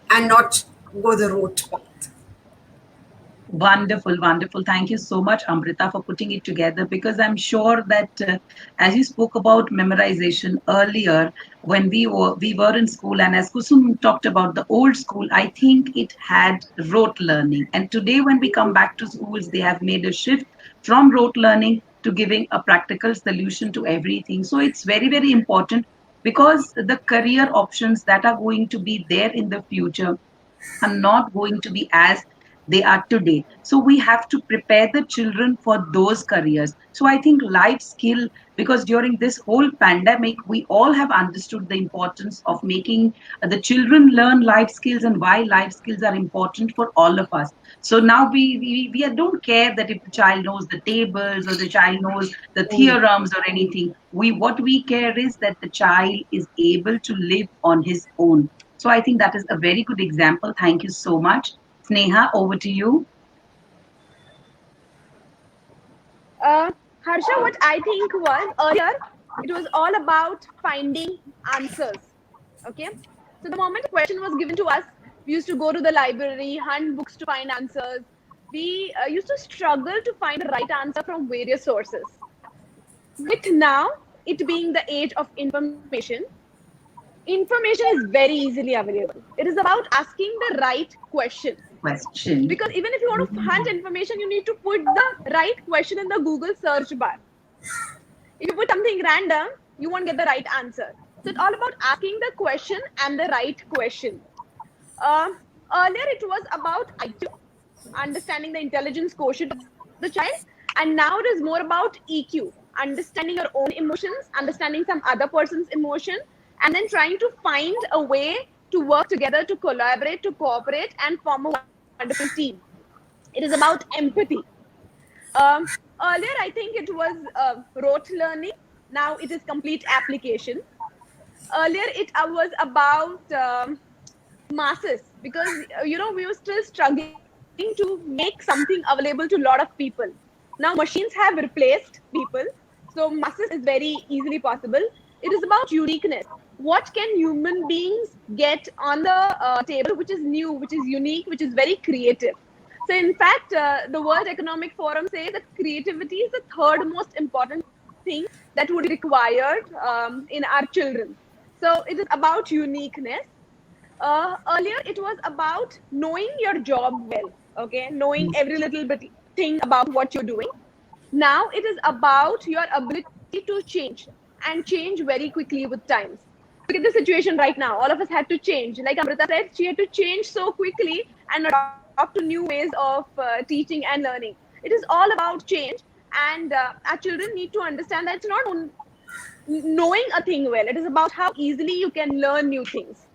and not go the rote path. Wonderful, wonderful. Thank you so much, Amrita, for putting it together, because I'm sure that as you spoke about memorization earlier, when we were in school, and as Kusum talked about the old school, I think it had rote learning. And today, when we come back to schools, they have made a shift from rote learning to giving a practical solution to everything. So it's very, very important, because the career options that are going to be there in the future are not going to be as they are today. So we have to prepare the children for those careers. So I think life skill, because during this whole pandemic, we all have understood the importance of making the children learn life skills and why life skills are important for all of us. So now we don't care that if the child knows the tables or the child knows the theorems or anything. What we care is that the child is able to live on his own. So I think that is a very good example. Thank you so much. Sneha, over to you. Harsha, what I think was earlier, it was all about finding answers. Okay. So the moment a question was given to us, we used to go to the library, hunt books to find answers. We used to struggle to find the right answer from various sources. With now, it being the age of information is very easily available. It is about asking the right question. Because even if you want to hunt information, you need to put the right question in the Google search bar. If you put something random, you won't get the right answer. So it's all about asking the question and the right question. Earlier, it was about IQ, understanding the intelligence quotient of the child, and now it is more about EQ, understanding your own emotions, understanding some other person's emotion, and then trying to find a way to work together, to collaborate, to cooperate, and form a wonderful team. It is about empathy. Earlier, I think it was rote learning. Now it is complete application. Earlier, it was about masses, because we were still struggling to make something available to a lot of people. Now machines have replaced people, so masses is very easily possible. It is about uniqueness. What can human beings get on the table which is new, which is unique, which is very creative? So in fact, the World Economic Forum says that creativity is the third most important thing that would be required in our children. So it is about uniqueness. Earlier, it was about knowing your job well, okay, knowing every little bit thing about what you're doing. Now it is about your ability to change, and change very quickly with times. Look at the situation right now. All of us had to change. Like Amrita said, she had to change so quickly and adopt to new ways of teaching and learning. It is all about change, and our children need to understand that it's not only knowing a thing well, it is about how easily you can learn new things.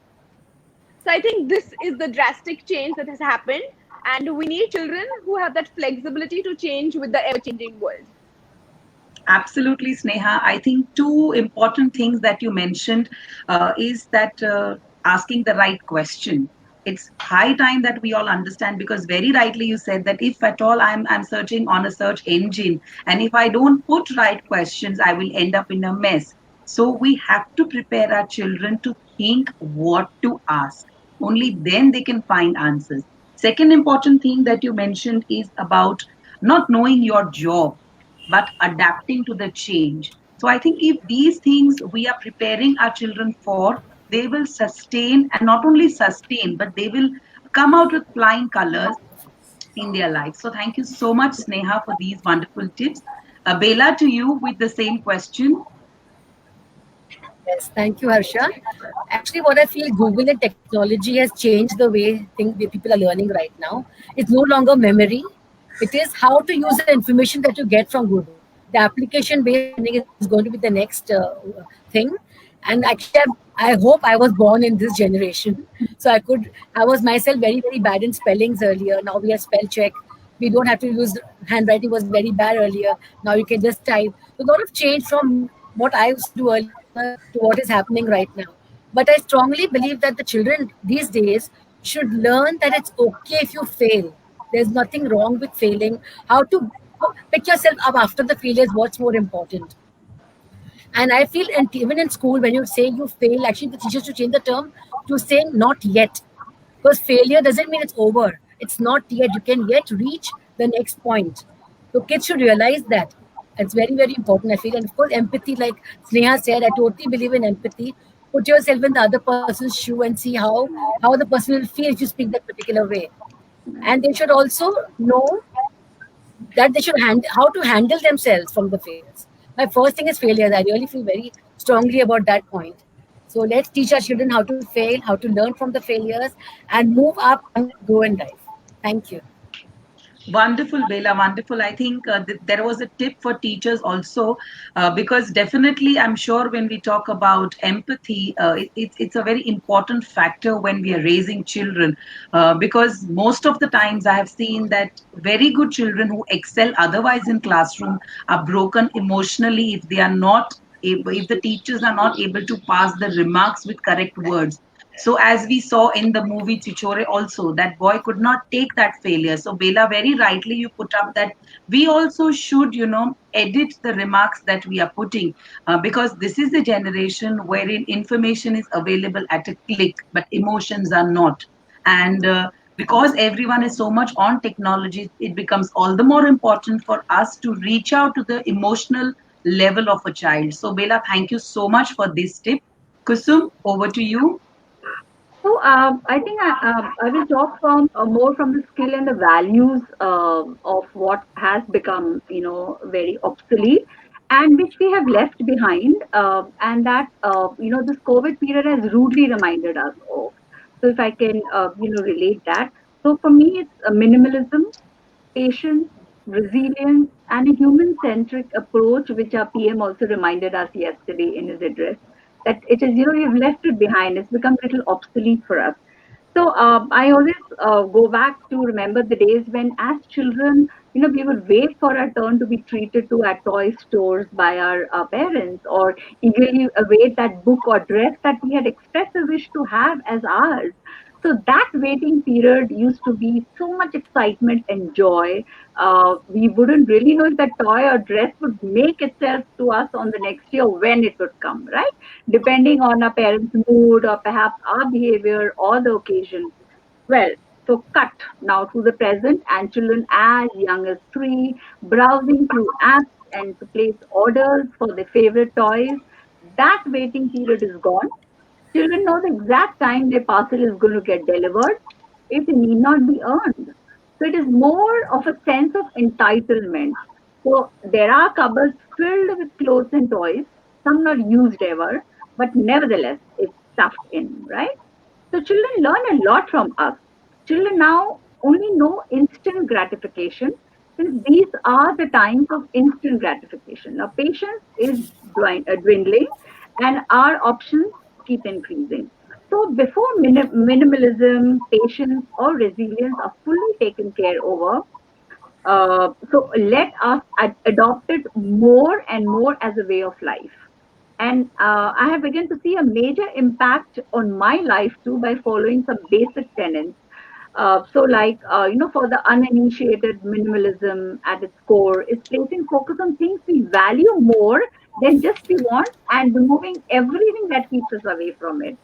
So I think this is the drastic change that has happened, and we need children who have that flexibility to change with the ever-changing world. Absolutely, Sneha. I think two important things that you mentioned is that asking the right question. It's high time that we all understand, because very rightly you said that if at all I'm searching on a search engine, and if I don't put right questions, I will end up in a mess. So we have to prepare our children to think what to ask. Only then they can find answers. Second important thing that you mentioned is about not knowing your job. but adapting to the change. So I think if these things we are preparing our children for, they will sustain, and not only sustain, but they will come out with flying colors in their life. So thank you so much, Sneha, for these wonderful tips. Bela, to you with the same question. Yes, thank you, Harsha. Actually, what I feel Google and technology has changed the way people are learning right now. It's no longer memory. It is how to use the information that you get from Google. The application-based learning is going to be the next thing. And actually, I hope I was born in this generation, so I was myself very very bad in spellings earlier. Now we have spell check. We don't have to use handwriting was very bad earlier. Now you can just type. So a lot of change from what I used to do earlier to what is happening right now. But I strongly believe that the children these days should learn that it's okay if you fail. There's nothing wrong with failing. How to pick yourself up after the failure is what's more important. And I feel, and even in school, when you say you fail, actually the teachers should change the term to say not yet. Because failure doesn't mean it's over. It's not yet. You can yet reach the next point. So kids should realize that. It's very, very important, I feel. And of course, empathy, like Sneha said, I totally believe in empathy. Put yourself in the other person's shoe and see how the person will feel if you speak that particular way. And they should also know that they should how to handle themselves from the failures. My first thing is failures. I really feel very strongly about that point. So let's teach our children how to fail, how to learn from the failures, and move up and grow in life. Thank you. Wonderful, Bela, wonderful. I think there was a tip for teachers also, because definitely I'm sure when we talk about empathy, it's a very important factor when we are raising children, because most of the times I have seen that very good children who excel otherwise in classroom are broken emotionally if they are not if the teachers are not able to pass the remarks with correct words. So as we saw in the movie Chichore also, that boy could not take that failure. So Bela, very rightly you put up that we also should, edit the remarks that we are putting, because this is the generation wherein information is available at a click, but emotions are not. And because everyone is so much on technology, it becomes all the more important for us to reach out to the emotional level of a child. So Bela, thank you so much for this tip. Kusum, over to you. So I think I will talk from more from the skill and the values of what has become, very obsolete and which we have left behind, and that this COVID period has rudely reminded us of. So if I can, relate that. So for me, it's a minimalism, patience, resilience, and a human-centric approach, which our PM also reminded us yesterday in his address, that it is, we've left it behind. It's become a little obsolete for us. So I always go back to remember the days when, as children, we would wait for our turn to be treated to at toy stores by our parents, or eagerly await that book or dress that we had expressed a wish to have as ours. So that waiting period used to be so much excitement and joy. We wouldn't really know if that toy or dress would make itself to us on the next year when it would come, right? Depending on our parents' mood or perhaps our behavior or the occasion. Well, so cut now to the present, and children as young as 3 browsing through apps and to place orders for their favorite toys. That waiting period is gone. Children know the exact time their parcel is going to get delivered. It need not be earned. So it is more of a sense of entitlement. So there are cupboards filled with clothes and toys, some not used ever, but nevertheless it's stuffed in, right? So children learn a lot from us. Children now only know instant gratification, since these are the times of instant gratification. Now patience is dwindling and our options keep increasing. So before minimalism, patience, or resilience are fully taken care over, so let us adopt it more and more as a way of life. And I have begun to see a major impact on my life too by following some basic tenets. For the uninitiated, minimalism at its core is placing focus on things we value more than just we want, and removing everything that keeps us away from it.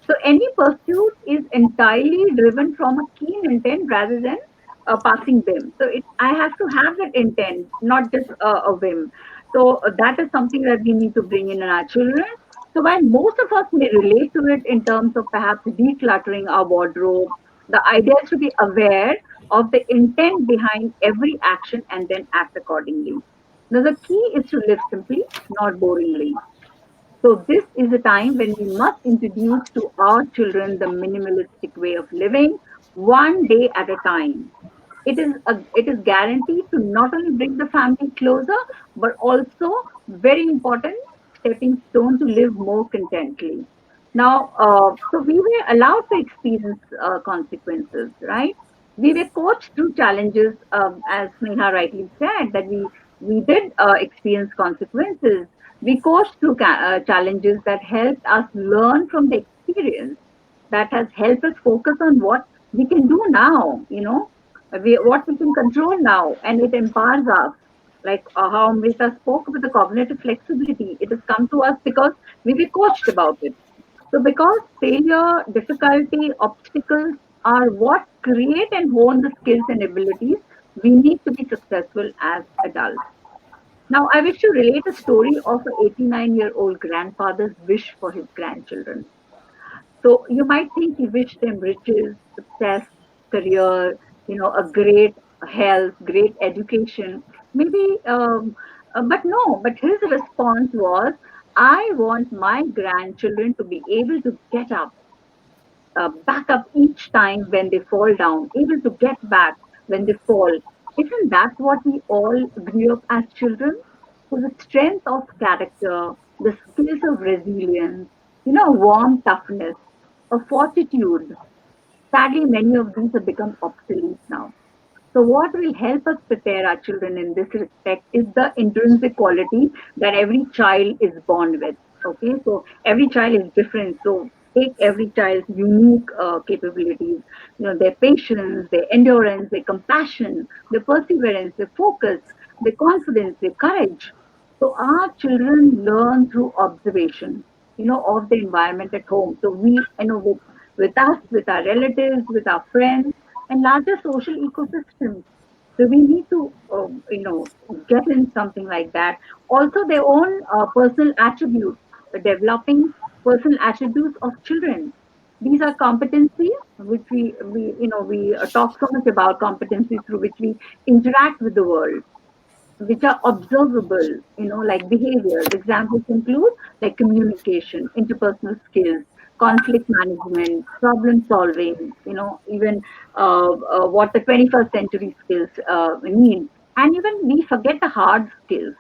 So any pursuit is entirely driven from a keen intent rather than a passing whim. So I have to have that intent, not just a whim. So that is something that we need to bring in our children. So while most of us may relate to it in terms of perhaps decluttering our wardrobe, the idea is to be aware of the intent behind every action and then act accordingly. Now the key is to live simply, not boringly. So this is a time when we must introduce to our children the minimalistic way of living, one day at a time. It is guaranteed to not only bring the family closer, but also very important stepping stone to live more contently. Now, so we were allowed to experience consequences, right? We were coached through challenges, as Neha rightly said, that we did experience consequences. We coached through challenges that helped us learn from the experience, that has helped us focus on what we can do now, what we can control now, and it empowers us. Like how Amrita spoke about the cognitive flexibility, it has come to us because we were coached about it. So, because failure, difficulty, obstacles are what create and hone the skills and abilities we need to be successful as adults. Now, I wish to relate a story of an 89-year-old grandfather's wish for his grandchildren. So you might think he wished them riches, success, career, a great health, great education. Maybe, but no, but his response was, I want my grandchildren to be able to get up, back up each time when they fall down, able to get back when they fall. Isn't that what we all grew up as children? So the strength of character, the skills of resilience, warm toughness, a fortitude. Sadly, many of these have become obsolete now. So, what will help us prepare our children in this respect is the intrinsic quality that every child is born with. Okay, so every child is different. So, take every child's unique capabilities, their patience, their endurance, their compassion, their perseverance, their focus, their confidence, their courage. So, our children learn through observation, of the environment at home. So, with us, with our relatives, with our friends, and larger social ecosystems. So we need to, get in something like that. Also, their own personal attributes, developing personal attributes of children. These are competencies which we talk so much about competencies through which we interact with the world, which are observable, like behaviors. Examples include like communication, interpersonal skills, conflict management, problem solving, even what the 21st century skills mean. And even we forget the hard skills.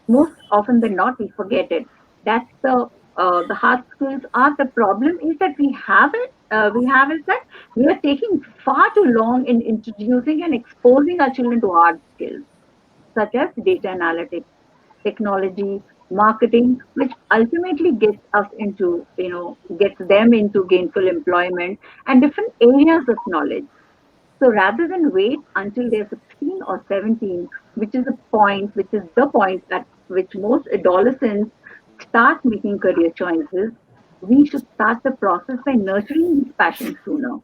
Most often than not, we forget it. That's the hard skills are the problem is that we have it. We have is that we are taking far too long in introducing and exposing our children to hard skills such as data analytics, technology, marketing, which ultimately gets us into, gets them into gainful employment and different areas of knowledge. So rather than wait until they're 16 or 17, which is the point at which most adolescents start making career choices, we should start the process by nurturing these passions sooner.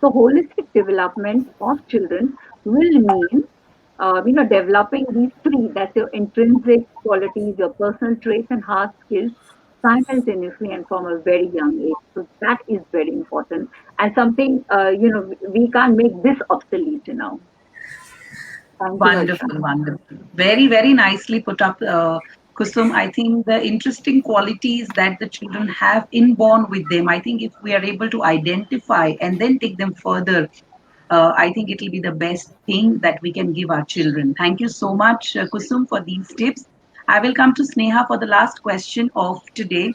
So holistic development of children will mean, developing these three, that's your intrinsic qualities, your personal traits and hard skills simultaneously and from a very young age. So that is very important and something, we can't make this obsolete now. Thank you, Harsha. Wonderful, wonderful. Very, very nicely put up, Kusum. I think the interesting qualities that the children have inborn with them, I think if we are able to identify and then take them further, I think it will be the best thing that we can give our children. Thank you so much, Kusum, for these tips. I will come to Sneha for the last question of today.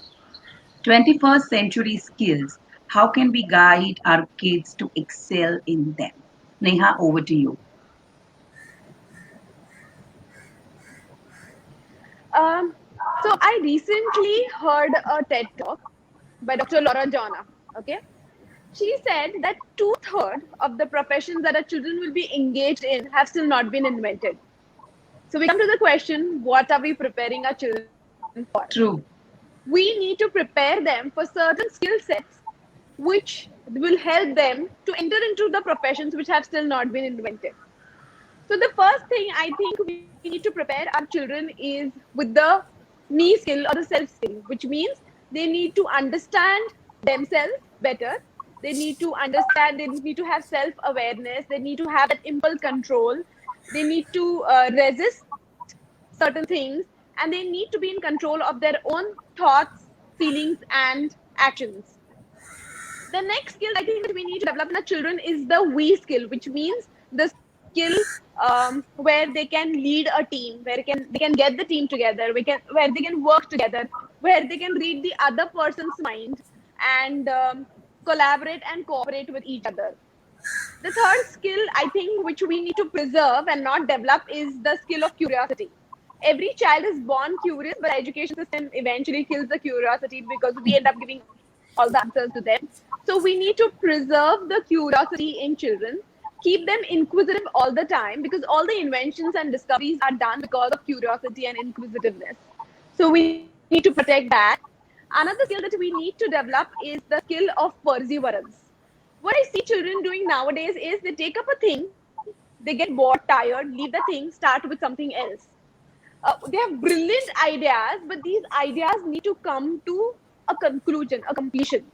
21st century skills. How can we guide our kids to excel in them? Neha, over to you. Um, so I recently heard a TED talk by Dr. Laura Jonna. Okay, she said that two-thirds of the professions that our children will be engaged in have still not been invented. So we come to the question: what are we preparing our children for? True. We need to prepare them for certain skill sets which will help them to enter into the professions which have still not been invented. So the first thing I think we need to prepare our children is with the me skill or the self skill, which means they need to understand themselves better. They need to understand, they need to have self awareness, they need to have that impulse control, they need to resist certain things, and they need to be in control of their own thoughts, feelings, and actions. The next skill I think that we need to develop in our children is the we skill, which means the skill where they can lead a team, where they can get the team together, where they can work together, where they can read the other person's mind and collaborate and cooperate with each other. The third skill I think which we need to preserve and not develop is the skill of curiosity. Every child is born curious, but education system eventually kills the curiosity because we end up giving all the answers to them. So we need to preserve the curiosity in children, keep them inquisitive all the time, because all the inventions and discoveries are done because of curiosity and inquisitiveness. So we need to protect that. Another skill that we need to develop is the skill of perseverance. What I see children doing nowadays is they take up a thing, they get bored, tired, leave the thing, start with something else. They have brilliant ideas, but these ideas need to come to a conclusion, a completion.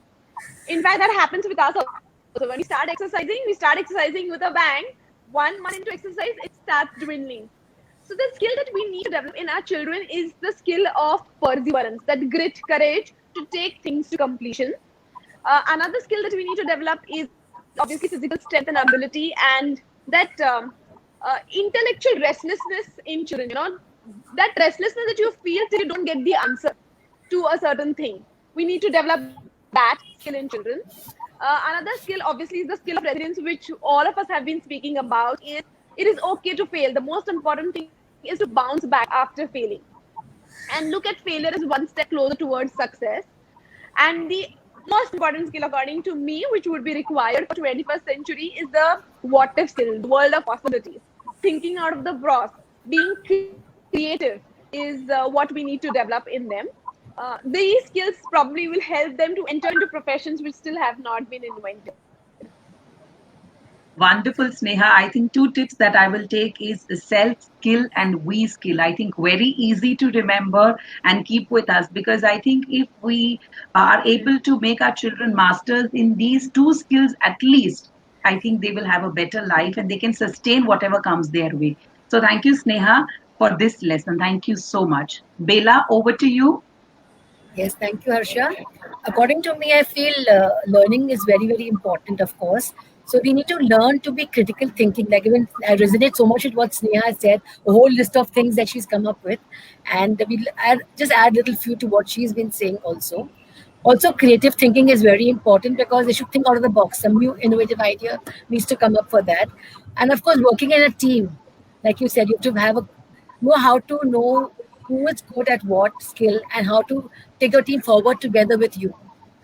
In fact, that happens with us also. When we start exercising with a bang. 1 month into exercise, it starts dwindling. So the skill that we need to develop in our children is the skill of perseverance, that grit, courage to take things to completion. Another skill that we need to develop is obviously physical strength and ability, and that intellectual restlessness in children. That restlessness that you feel till you don't get the answer to a certain thing. We need to develop that skill in children. Another skill obviously is the skill of resilience, which all of us have been speaking about. Is it is okay to fail. The most important thing is to bounce back after failing and look at failure as one step closer towards success. And the most important skill, according to me, which would be required for 21st century, is the what if skill, the world of possibilities, thinking out of the box, being creative is what we need to develop in them. These skills probably will help them to enter into professions which still have not been invented. Wonderful, Sneha. I think two tips that I will take is self skill and we skill. I think very easy to remember and keep with us, because I think if we are able to make our children masters in these two skills at least, I think they will have a better life and they can sustain whatever comes their way. So thank you, Sneha, for this lesson. Thank you so much. Bela, over to you. Yes, thank you, Harsha. According to me, I feel learning is very, very important, of course. So we need to learn to be critical thinking. Like, even I resonate so much with what Sneha said, a whole list of things that she's come up with. And we'll just add a little few to what she's been saying also. Also, creative thinking is very important because they should think out of the box. Some new innovative idea needs to come up for that. And of course, working in a team, like you said, you have to know how to know who is good at what skill and how to take your team forward together with you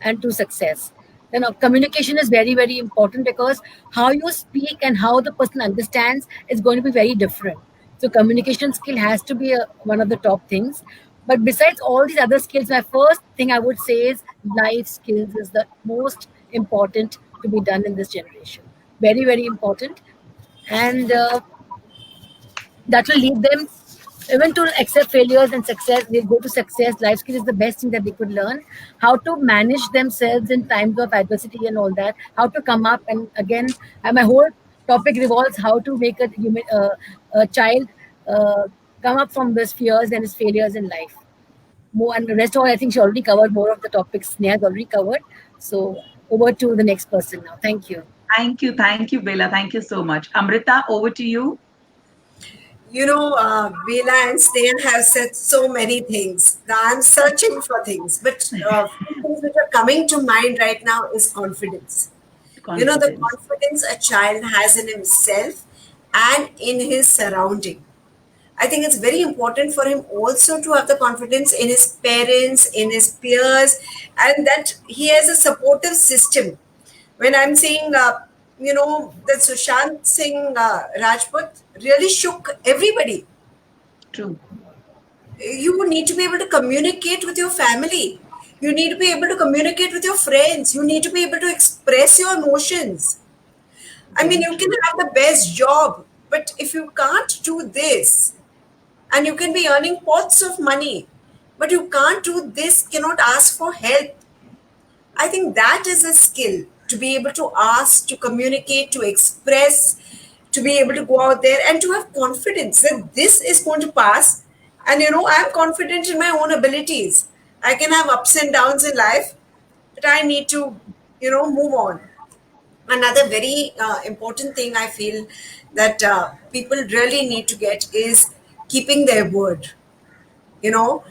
and to success. Then communication is very, very important because how you speak and how the person understands is going to be very different. So communication skill has to be one of the top things. But besides all these other skills, my first thing I would say is life skills is the most important to be done in this generation. Very, very important. And that will lead them even to accept failures and success. They go to success. Life skill is the best thing that they could learn. How to manage themselves in times of adversity and all that. How to come up, and again, my whole topic revolves how to make a child come up from his fears and his failures in life. More and the rest of it, I think she already covered more of the topics Sneha has already covered. So over to the next person now. Thank you. Thank you, Bela. Thank you so much. Amrita, over to you. Bela and Stan have said so many things. I'm searching for things, but things which are coming to mind right now is confidence. The confidence a child has in himself and in his surrounding. I think it's very important for him also to have the confidence in his parents, in his peers, and that he has a supportive system. When I'm saying, that Sushant Singh Rajput really shook everybody. True. You need to be able to communicate with your family. You need to be able to communicate with your friends. You need to be able to express your emotions. I mean, you can have the best job, but if you can't do this, and you can be earning pots of money, but you can't do this, cannot ask for help. I think that is a skill, to be able to ask, to communicate, to express, to be able to go out there and to have confidence that this is going to pass. And I'm confident in my own abilities. I can have ups and downs in life, but I need to, move on. Another very important thing I feel that people really need to get is keeping their word. you know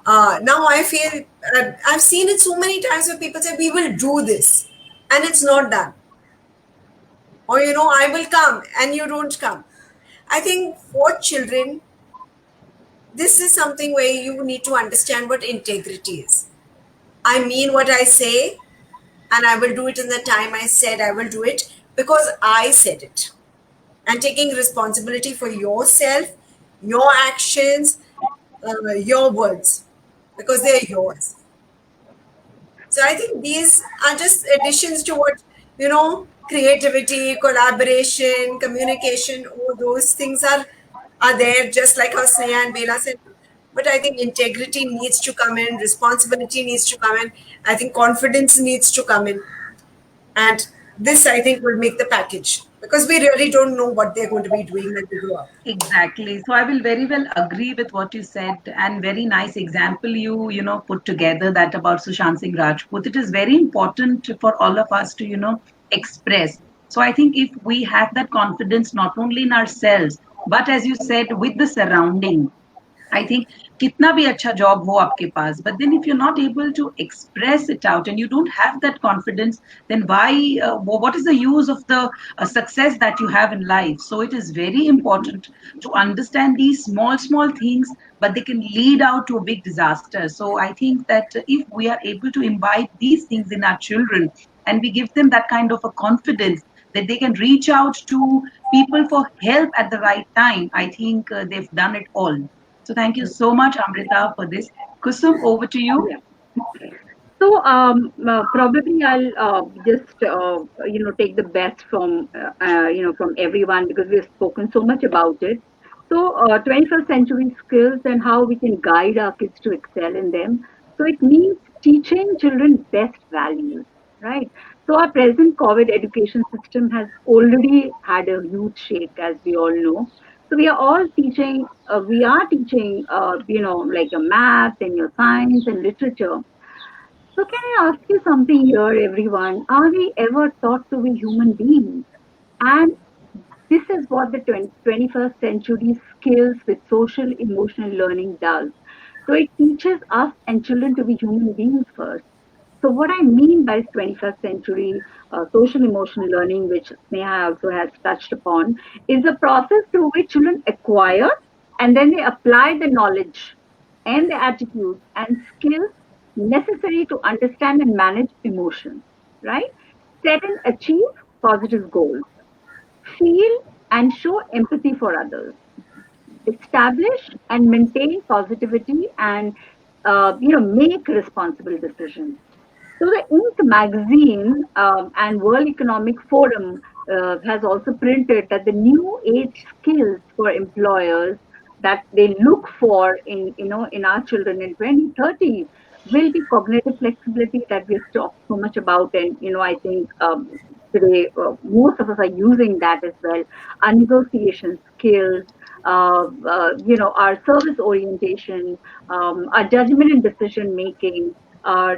Now I feel, I've seen it so many times where people say we will do this and it's not done, or I will come and you don't come. I think for children, this is something where you need to understand what integrity is. I mean what I say, and I will do it in the time I said I will do it, because I said it. And taking responsibility for yourself, your actions, your words, because they're yours. So I think these are just additions to what, creativity, collaboration, communication, all those things are there, just like how Sneha and Bela said. But I think integrity needs to come in, responsibility needs to come in, I think confidence needs to come in. And this, I think, will make the package, because we really don't know what they're going to be doing when they grow up. Exactly. So I will very well agree with what you said, and very nice example you put together, that about Sushant Singh Rajput. It is very important for all of us to express. So I think if we have that confidence not only in ourselves, but as you said, with the surrounding, I think kitna bhi acha job ho aapke paas, but then if you're not able to express it out and you don't have that confidence, then why? What is the use of the success that you have in life? So it is very important to understand these small things, but they can lead out to a big disaster. So I think that if we are able to imbibe these things in our children, and we give them that kind of a confidence that they can reach out to people for help at the right time, I think they've done it all. So thank you so much, Amrita, for this. Kusum, over to you. So probably I'll just take the best from from everyone, because we've spoken so much about it. So 21st century skills and how we can guide our kids to excel in them. So it means teaching children best values, right? So our present COVID education system has already had a huge shake, as we all know. So we are teaching, like your math and your science and literature. So can I ask you something here, everyone? Are we ever taught to be human beings? And this is what the 21st century skills with social emotional learning does. So it teaches us and children to be human beings first. So what I mean by 21st century social emotional learning, which Sneha also has touched upon, is a process through which children acquire and then they apply the knowledge and the attitudes and skills necessary to understand and manage emotions, right? Set and achieve positive goals, feel and show empathy for others, establish and maintain positivity, and make responsible decisions. So the Inc. magazine and World Economic Forum has also printed that the new age skills for employers that they look for in our children in 2030 will be cognitive flexibility, that we've talked so much about, and I think today most of us are using that as well. Our negotiation skills, our service orientation, our judgment and decision making,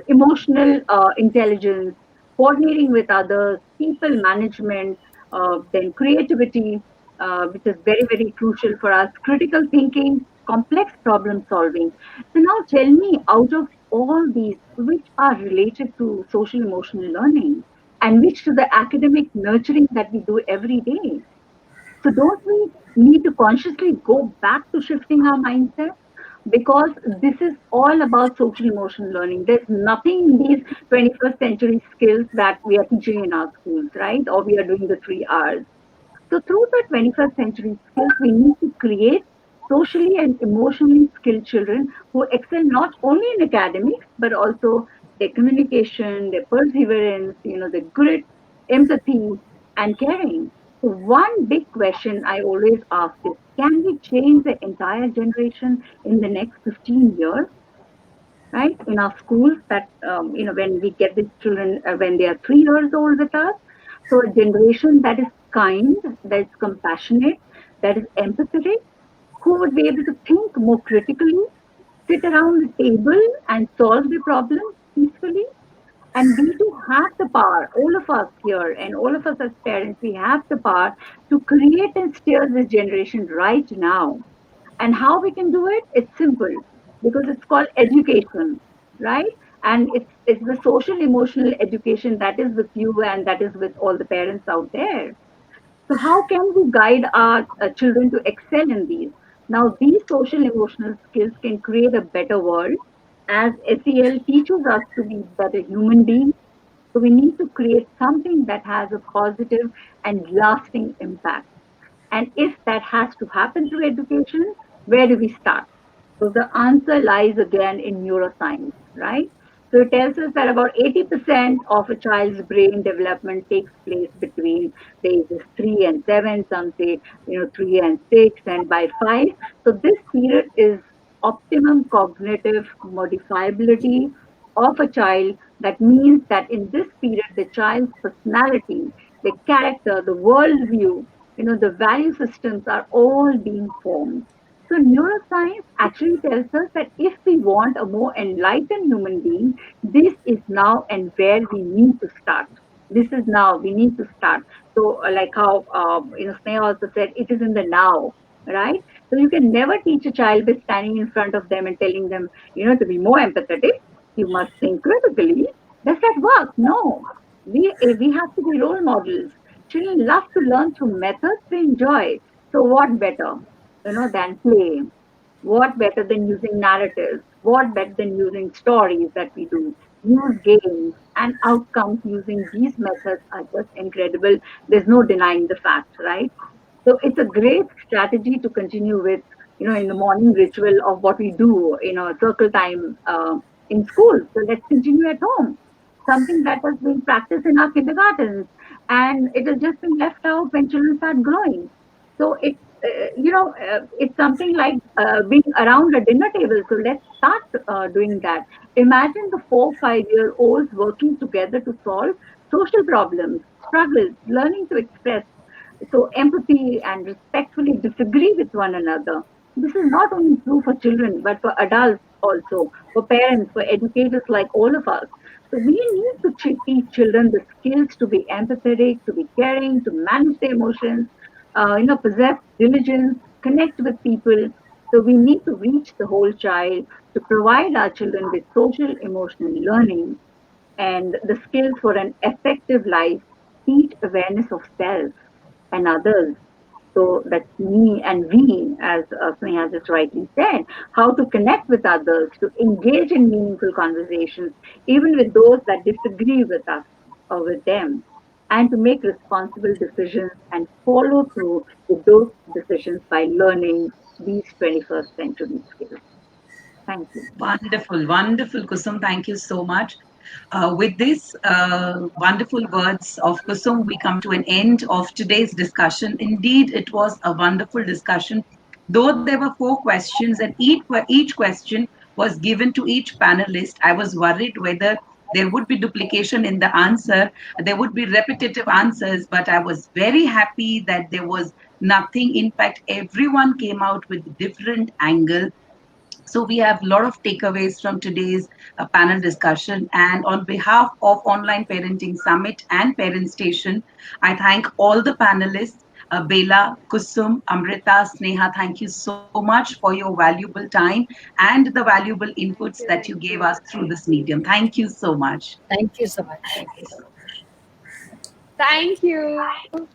emotional intelligence, coordinating with others, people management, then creativity, which is very, very crucial for us, critical thinking, complex problem solving. So now tell me, out of all these, which are related to social emotional learning and which to the academic nurturing that we do every day? So don't we need to consciously go back to shifting our mindset? Because this is all about social emotional learning. There's nothing in these 21st century skills that we are teaching in our schools, right? Or we are doing the 3 R's. So through the 21st century skills, we need to create socially and emotionally skilled children who excel not only in academics, but also their communication, their perseverance, their grit, empathy, and caring. So one big question I always ask is, can we change the entire generation in the next 15 years? Right? In our schools, that, when we get these children when they are 3 years old with us, so a generation that is kind, that is compassionate, that is empathetic, who would be able to think more critically, sit around the table and solve the problems peacefully. And we do have the power, all of us here and all of us as parents, we have the power to create and steer this generation right now. And how we can do it? It's simple, because it's called education, right? And it's the social emotional education that is with you and that is with all the parents out there. So how can we guide our children to excel in these? Now, these social emotional skills can create a better world, as SEL teaches us to be better human beings. So we need to create something that has a positive and lasting impact. And if that has to happen through education, where do we start? So the answer lies again in neuroscience, right? So it tells us that about 80% of a child's brain development takes place between the ages 3 and 7, some say, 3 and 6, and by 5. So this period is optimum cognitive modifiability of a child. That means that in this period, the child's personality, the character, the worldview, the value systems are all being formed. So neuroscience actually tells us that if we want a more enlightened human being, this is now and where we need to start. This is now we need to start. So like how Sneha also said, it is in the now, right? So you can never teach a child by standing in front of them and telling them, to be more empathetic. You must think critically. Does that work? No. We have to be role models. Children love to learn through methods they enjoy. So what better, than play? What better than using narratives? What better than using stories that we do? Use games and outcomes using these methods are just incredible. There's no denying the fact, right? So it's a great strategy to continue with, in the morning ritual of what we do, circle time in school. So let's continue at home. Something that has been practiced in our kindergartens, and it has just been left out when children start growing. So it's something like being around a dinner table. So let's start doing that. Imagine the 4 5 year olds working together to solve social problems, struggles, learning to express so empathy and respectfully disagree with one another. This is not only true for children, but for adults also, for parents, for educators like all of us. So we need to teach children the skills to be empathetic, to be caring, to manage their emotions, possess diligence, connect with people. So we need to reach the whole child to provide our children with social emotional learning and the skills for an effective life, teach awareness of self and others. So that's me and we, as Sneha just rightly said, how to connect with others, to engage in meaningful conversations, even with those that disagree with us or with them, and to make responsible decisions and follow through with those decisions by learning these 21st century skills. Thank you. Wonderful, wonderful, Kusum. Thank you so much. With these wonderful words of Kusum, we come to an end of today's discussion. Indeed, it was a wonderful discussion. Though there were 4 questions and each question was given to each panelist, I was worried whether there would be duplication in the answer, there would be repetitive answers, but I was very happy that there was nothing. In fact, everyone came out with different angle. So we have a lot of takeaways from today's panel discussion. And on behalf of Online Parenting Summit and Parent Station, I thank all the panelists, Bela, Kusum, Amrita, Sneha. Thank you so much for your valuable time and the valuable inputs that you gave us through this medium. Thank you so much. Thank you so much. Thank you.